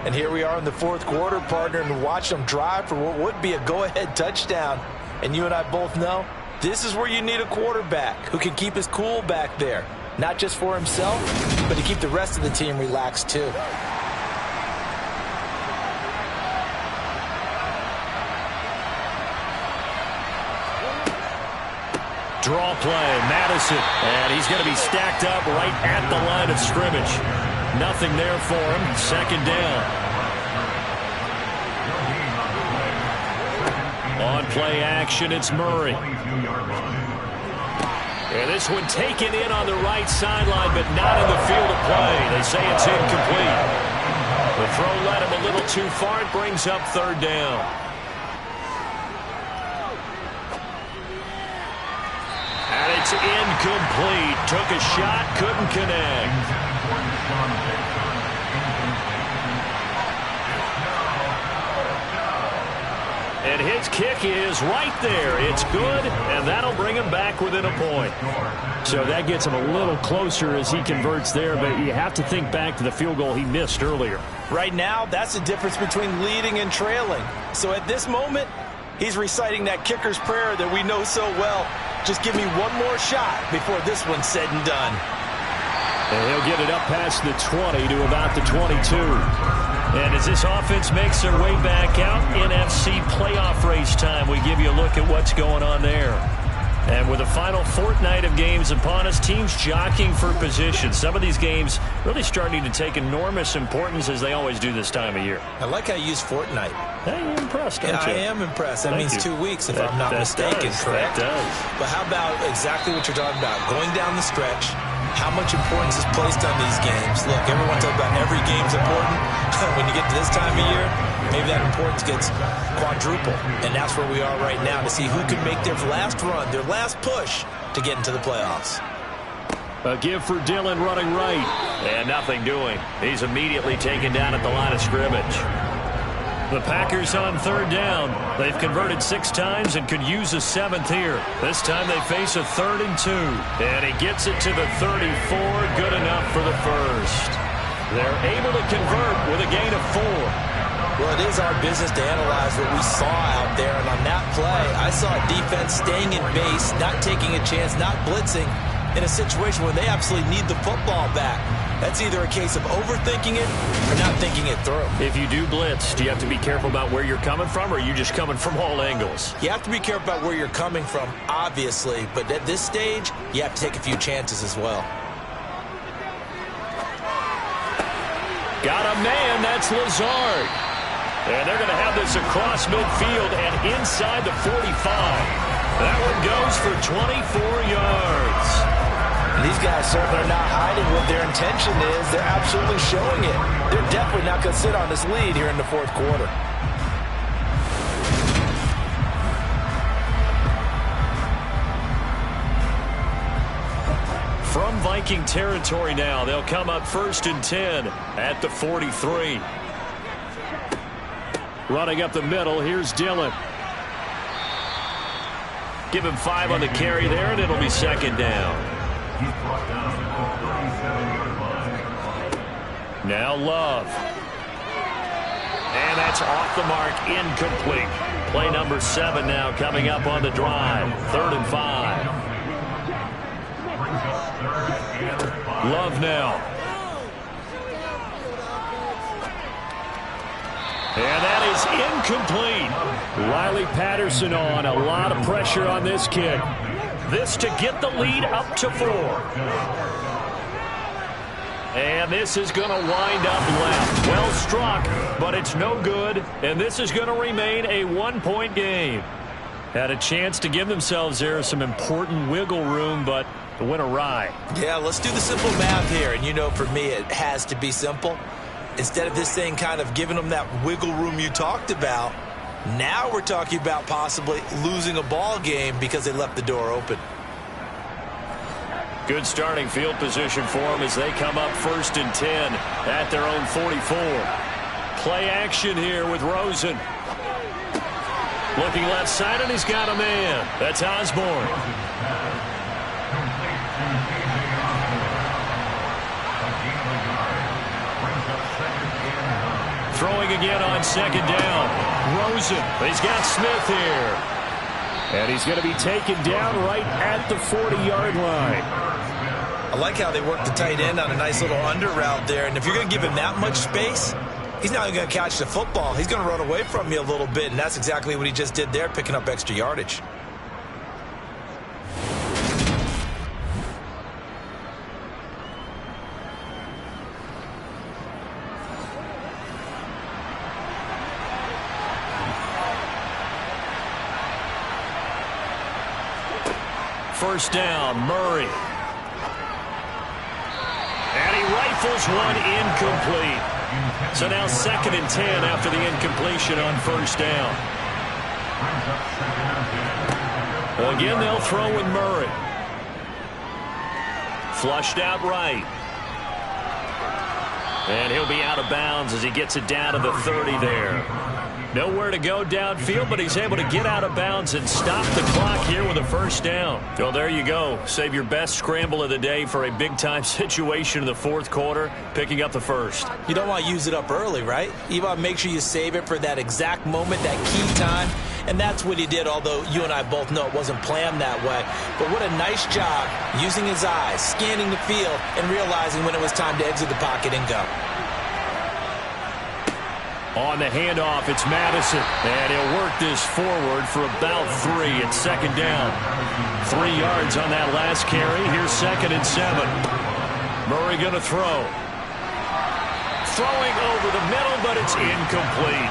And here we are in the fourth quarter, partner, and watch them drive for what would be a go-ahead touchdown. And you and I both know this is where you need a quarterback who can keep his cool back there. Not just for himself, but to keep the rest of the team relaxed too. Draw play, Madison, and he's going to be stacked up right at the line of scrimmage. Nothing there for him. Second down. On play action, it's Murray. And this one taken in on the right sideline, but not in the field of play. They say it's incomplete. The throw led him a little too far. It brings up 3rd down. It's incomplete. Took a shot, couldn't connect. And his kick is right there. It's good, and that'll bring him back within a point. So that gets him a little closer as he converts there, but you have to think back to the field goal he missed earlier. Right now, that's the difference between leading and trailing. So at this moment, he's reciting that kicker's prayer that we know so well. Just give me one more shot before this one's said and done. And he'll get it up past the 20 to about the 22. And as this offense makes their way back out, NFC playoff race time, we give you a look at what's going on there. And with the final fortnight of games upon us, teams jockeying for position. Some of these games really starting to take enormous importance as they always do this time of year. I like how you use fortnight. Hey, you're impressed, aren't you? I am impressed. That Thank means you. 2 weeks, if I'm not mistaken, correct? That does. But how about exactly what you're talking about? Going down the stretch, how much importance is placed on these games? Look, everyone talks about every game's important. When you get to this time of year, maybe that importance gets quadruple. And that's where we are right now to see who can make their last run, their last push to get into the playoffs. A give for Dillon running right. And nothing doing. He's immediately taken down at the line of scrimmage. The Packers on 3rd down. They've converted 6 times and could use a 7th here. This time they face a 3rd and 2. And he gets it to the 34. Good enough for the first. They're able to convert with a gain of 4. Well, it is our business to analyze what we saw out there. And on that play, I saw a defense staying in base, not taking a chance, not blitzing in a situation where they absolutely need the football back. That's either a case of overthinking it or not thinking it through. If you do blitz, do you have to be careful about where you're coming from, or are you just coming from all angles? You have to be careful about where you're coming from, obviously. But at this stage, you have to take a few chances as well. Got a man. That's Lazard. And they're going to have this across midfield and inside the 45. That one goes for 24 yards. These guys certainly are not hiding what their intention is. They're absolutely showing it. They're definitely not going to sit on this lead here in the fourth quarter. From Viking territory now, they'll come up 1st and 10 at the 43. Running up the middle, here's Dillon. Give him 5 on the carry there, and it'll be 2nd down. Now Love. And that's off the mark, incomplete. Play number 7 now coming up on the drive. 3rd and 5. Love now. And that is incomplete. Riley Patterson on. A lot of pressure on this kick. This to get the lead up to 4. And this is going to wind up left. Well struck, but it's no good. And this is going to remain a 1-point game. Had a chance to give themselves there some important wiggle room, but it went awry. Yeah, let's do the simple math here. And you know, for me, it has to be simple. Instead of this thing kind of giving them that wiggle room you talked about, now we're talking about possibly losing a ball game because they left the door open. Good starting field position for them as they come up 1st and 10 at their own 44. Play action here with Rosen. Looking left side, and he's got a man. That's Osborne. Throwing again on 2nd down. Rosen. He's got Smith here. And he's going to be taken down right at the 40-yard line. I like how they work the tight end on a nice little under route there. And if you're going to give him that much space, he's not going to catch the football. He's going to run away from you a little bit, and that's exactly what he just did there, picking up extra yardage. First down, Murray. And he rifles one incomplete. So now 2nd and 10 after the incompletion on 1st down. Again, they'll throw with Murray. Flushed out right. And he'll be out of bounds as he gets it down to the 30 there. Nowhere to go downfield, but he's able to get out of bounds and stop the clock here with a 1st down. Well, there you go. Save your best scramble of the day for a big-time situation in the 4th quarter, picking up the 1st. You don't want to use it up early, right? You want to make sure you save it for that exact moment, that key time. And that's what he did, although you and I both know it wasn't planned that way. But what a nice job using his eyes, scanning the field, and realizing when it was time to exit the pocket and go. On the handoff, it's Madison, and he'll work this forward for about 3 at 2nd down. 3 yards on that last carry. Here's 2nd and 7. Murray going to throw. Throwing over the middle, but it's incomplete.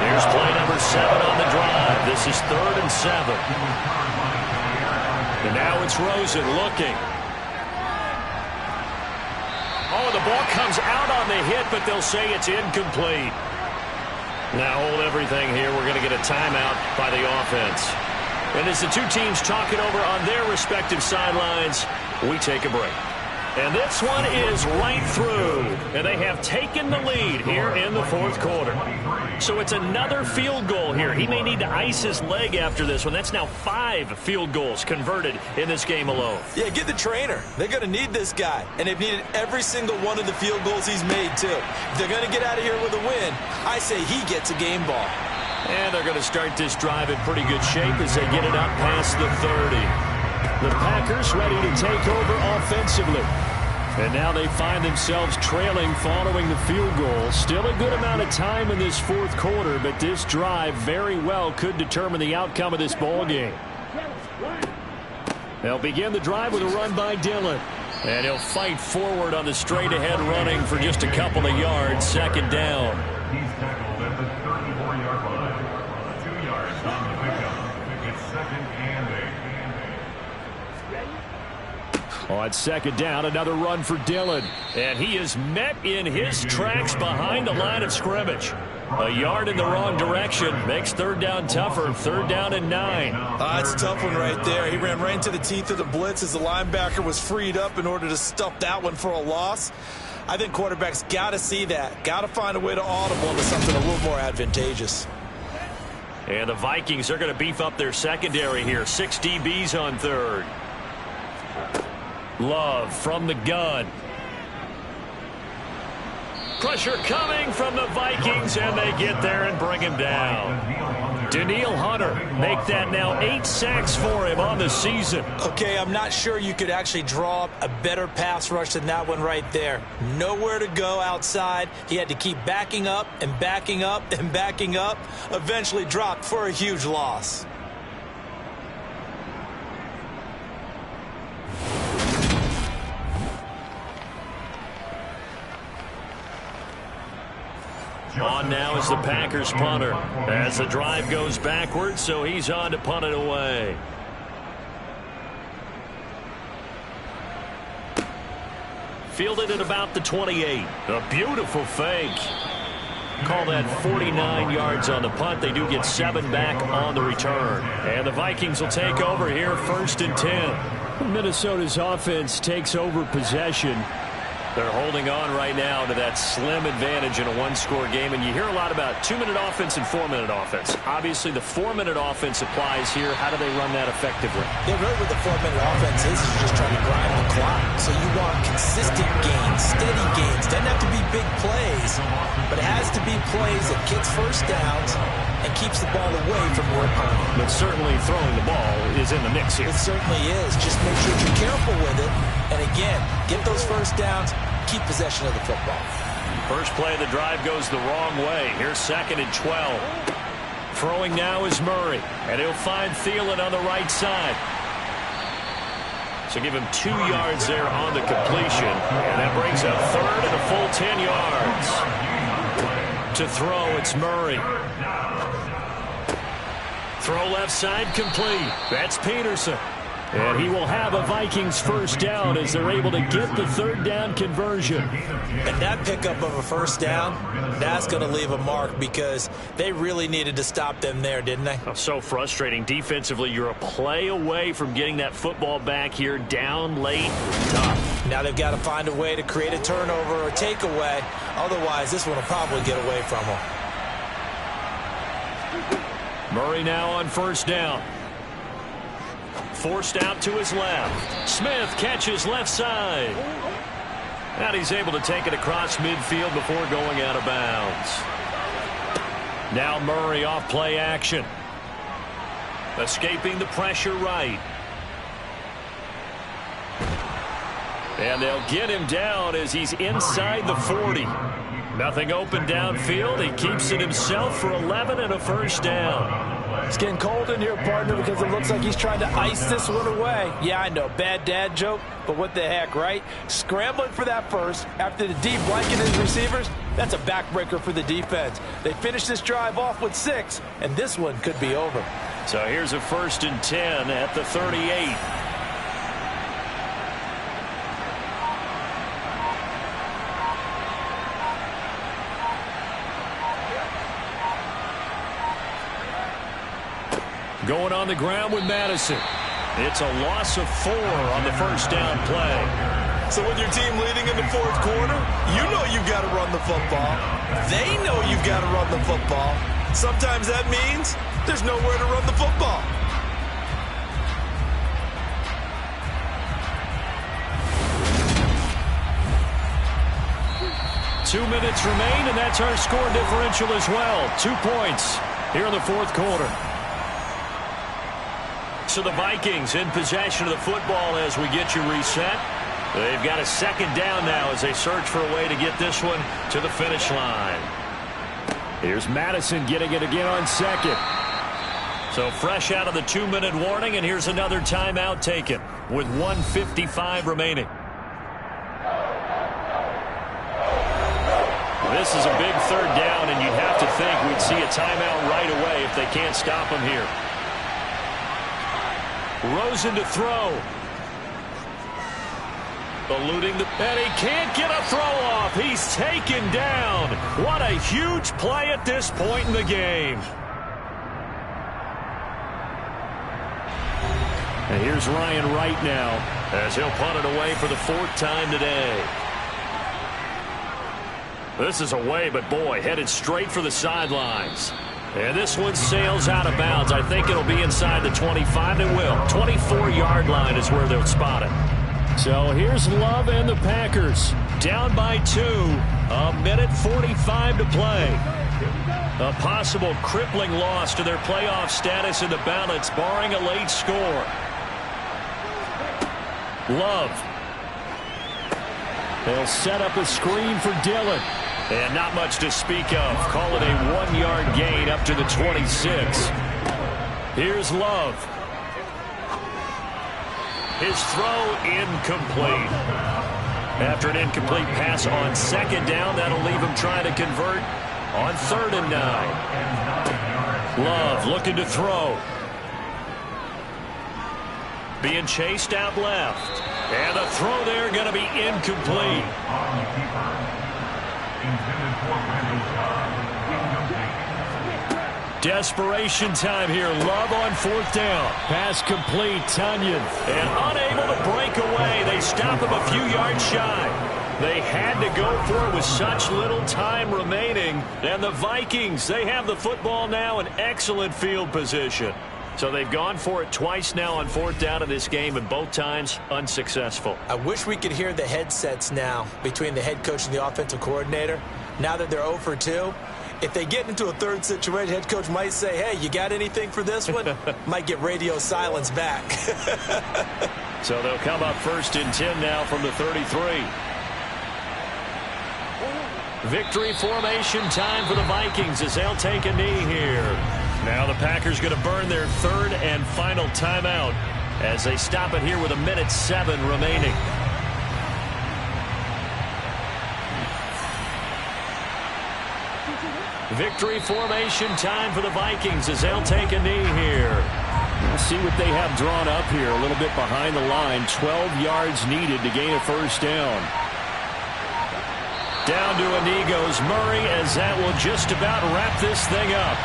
Here's play number 7 on the drive. This is 3rd and 7. And now it's Rosen looking. Oh, the ball comes out on the hit, but they'll say it's incomplete. Now hold everything here. We're going to get a timeout by the offense. And as the two teams talk it over on their respective sidelines, we take a break. And this one is right through. And they have taken the lead here in the 4th quarter. So it's another field goal here. He may need to ice his leg after this one. That's now 5 field goals converted in this game alone. Yeah, get the trainer. They're going to need this guy. And they've needed every single one of the field goals he's made, too. If they're going to get out of here with a win, I say he gets a game ball. And they're going to start this drive in pretty good shape as they get it up past the 30. The Packers ready to take over offensively. And now they find themselves trailing following the field goal. Still a good amount of time in this 4th quarter, but this drive very well could determine the outcome of this ball game. They'll begin the drive with a run by Dillon. And he'll fight forward on the straight-ahead running for just a couple of yards. 2nd down. On second down, another run for Dillon. And he is met in his tracks behind the line of scrimmage. A yard in the wrong direction makes third down tougher. Third down and 9. That's a tough one right there. He ran right into the teeth of the blitz as the linebacker was freed up in order to stuff that one for a loss. I think quarterbacks got to see that. Got to find a way to audible into something a little more advantageous. And the Vikings are going to beef up their secondary here. 6 DBs on third. Love from the gun. Pressure coming from the Vikings, and they get there and bring him down. Danielle Hunter make that now 8 sacks for him on the season. Okay, I'm not sure you could actually draw up a better pass rush than that one right there. Nowhere to go outside. He had to keep backing up and backing up and backing up. Eventually dropped for a huge loss. On now is the Packers punter as the drive goes backwards, so he's on to punt it away. Fielded at about the 28. A beautiful fake. Call that 49 yards on the punt. They do get 7 back on the return. And the Vikings will take over here, 1st and 10. Minnesota's offense takes over possession. They're holding on right now to that slim advantage in a one-score game. And you hear a lot about 2-minute offense and 4-minute offense. Obviously, the 4-minute offense applies here. How do they run that effectively? Yeah, really what the 4-minute offense is just trying to grind the clock. So you want consistent gains, steady gains. Doesn't have to be big plays, but it has to be plays that gets first downs and keeps the ball away from your opponent. But certainly throwing the ball is in the mix here. It certainly is. Just make sure you're careful with it. And again, get those first downs, keep possession of the football. First play of the drive goes the wrong way. Here's 2nd and 12. Throwing now is Murray, and he'll find Thielen on the right side. So give him 2 yards there on the completion, and that brings up 3rd and a full 10 yards. To throw, it's Murray. Throw left side complete. That's Peterson. And he will have a Vikings first down as they're able to get the 3rd down conversion. And that pickup of a first down, that's going to leave a mark because they really needed to stop them there, didn't they? Oh, so frustrating. Defensively, you're a play away from getting that football back here, down late, tough. Now they've got to find a way to create a turnover or takeaway. Otherwise, this one will probably get away from them. Murray now on first down. Forced out to his left. Smith catches left side. And he's able to take it across midfield before going out of bounds. Now Murray off play action. Escaping the pressure right. And they'll get him down as he's inside the 40. Nothing open downfield. He keeps it himself for 11 and a first down. It's getting cold in here, partner, because it looks like he's trying to ice this one away. Yeah, I know, bad dad joke, but what the heck, right? Scrambling for that first after the deep blanket his receivers, that's a backbreaker for the defense. They finished this drive off with 6, and this one could be over. So here's a 1st and 10 at the 38. Going on the ground with Madison. It's a loss of 4 on the first down play. So with your team leading in the 4th quarter, you know you've got to run the football. They know you've got to run the football. Sometimes that means there's nowhere to run the football. Two minutes remain, and that's our score differential as well. 2 points here in the 4th quarter. So the Vikings in possession of the football as we get you reset. They've got a 2nd down now as they search for a way to get this one to the finish line. Here's Madison getting it again on 2nd. So fresh out of the 2-minute warning, and here's another timeout taken with 1:55 remaining. This is a big 3rd down, and you'd have to think we'd see a timeout right away if they can't stop him here. Rosen to throw. Eluding and he can't get a throw off. He's taken down. What a huge play at this point in the game. And here's Ryan Wright now as he'll punt it away for the 4th time today. This is away, but boy, headed straight for the sidelines. And this one sails out of bounds. I think it'll be inside the 25. It will. 24-yard line is where they'll spot it. So here's Love and the Packers. Down by 2. A minute 45 to play. A possible crippling loss to their playoff status in the balance, barring a late score. Love. They'll set up a screen for Dillon. And not much to speak of. Call it a 1-yard gain up to the 26. Here's Love. His throw incomplete. After an incomplete pass on 2nd down, that'll leave him trying to convert on 3rd and 9. Love looking to throw. Being chased out left. And the throw there going to be incomplete. Desperation time here. Love on 4th down. Pass complete. Tunyon. And unable to break away. They stop him a few yards shy. They had to go for it with such little time remaining. And the Vikings, they have the football now in excellent field position. So they've gone for it twice now on 4th down in this game, and both times unsuccessful. I wish we could hear the headsets now between the head coach and the offensive coordinator. Now that they're 0 for 2, if they get into a 3rd situation, head coach might say, hey, you got anything for this one? Might get radio silence back. So they'll come up 1st and 10 now from the 33. Victory formation time for the Vikings as they'll take a knee here. Now the Packers going to burn their 3rd and final timeout as they stop it here with 1:07 remaining. Victory formation time for the Vikings as they'll take a knee here. We'll see what they have drawn up here. A little bit behind the line. 12 yards needed to gain a 1st down. Down to a knee goes Murray as that will just about wrap this thing up.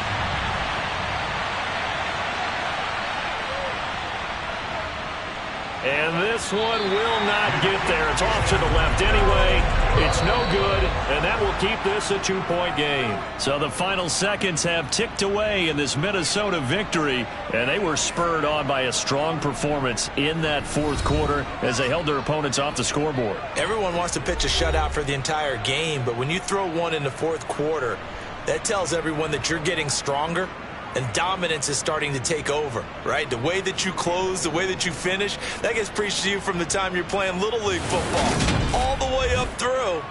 And this one will not get there. It's off to the left anyway. It's no good, and that will keep this a 2-point game. So the final seconds have ticked away in this Minnesota victory, and they were spurred on by a strong performance in that 4th quarter as they held their opponents off the scoreboard. Everyone wants to pitch a shutout for the entire game, but when you throw one in the 4th quarter, that tells everyone that you're getting stronger. And dominance is starting to take over, right? The way that you close, the way that you finish, that gets preached to you from the time you're playing Little League football all the way up through.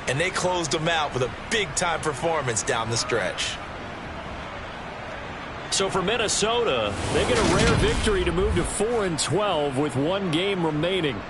And they closed them out with a big-time performance down the stretch. So for Minnesota, they get a rare victory to move to 4-12 with 1 game remaining.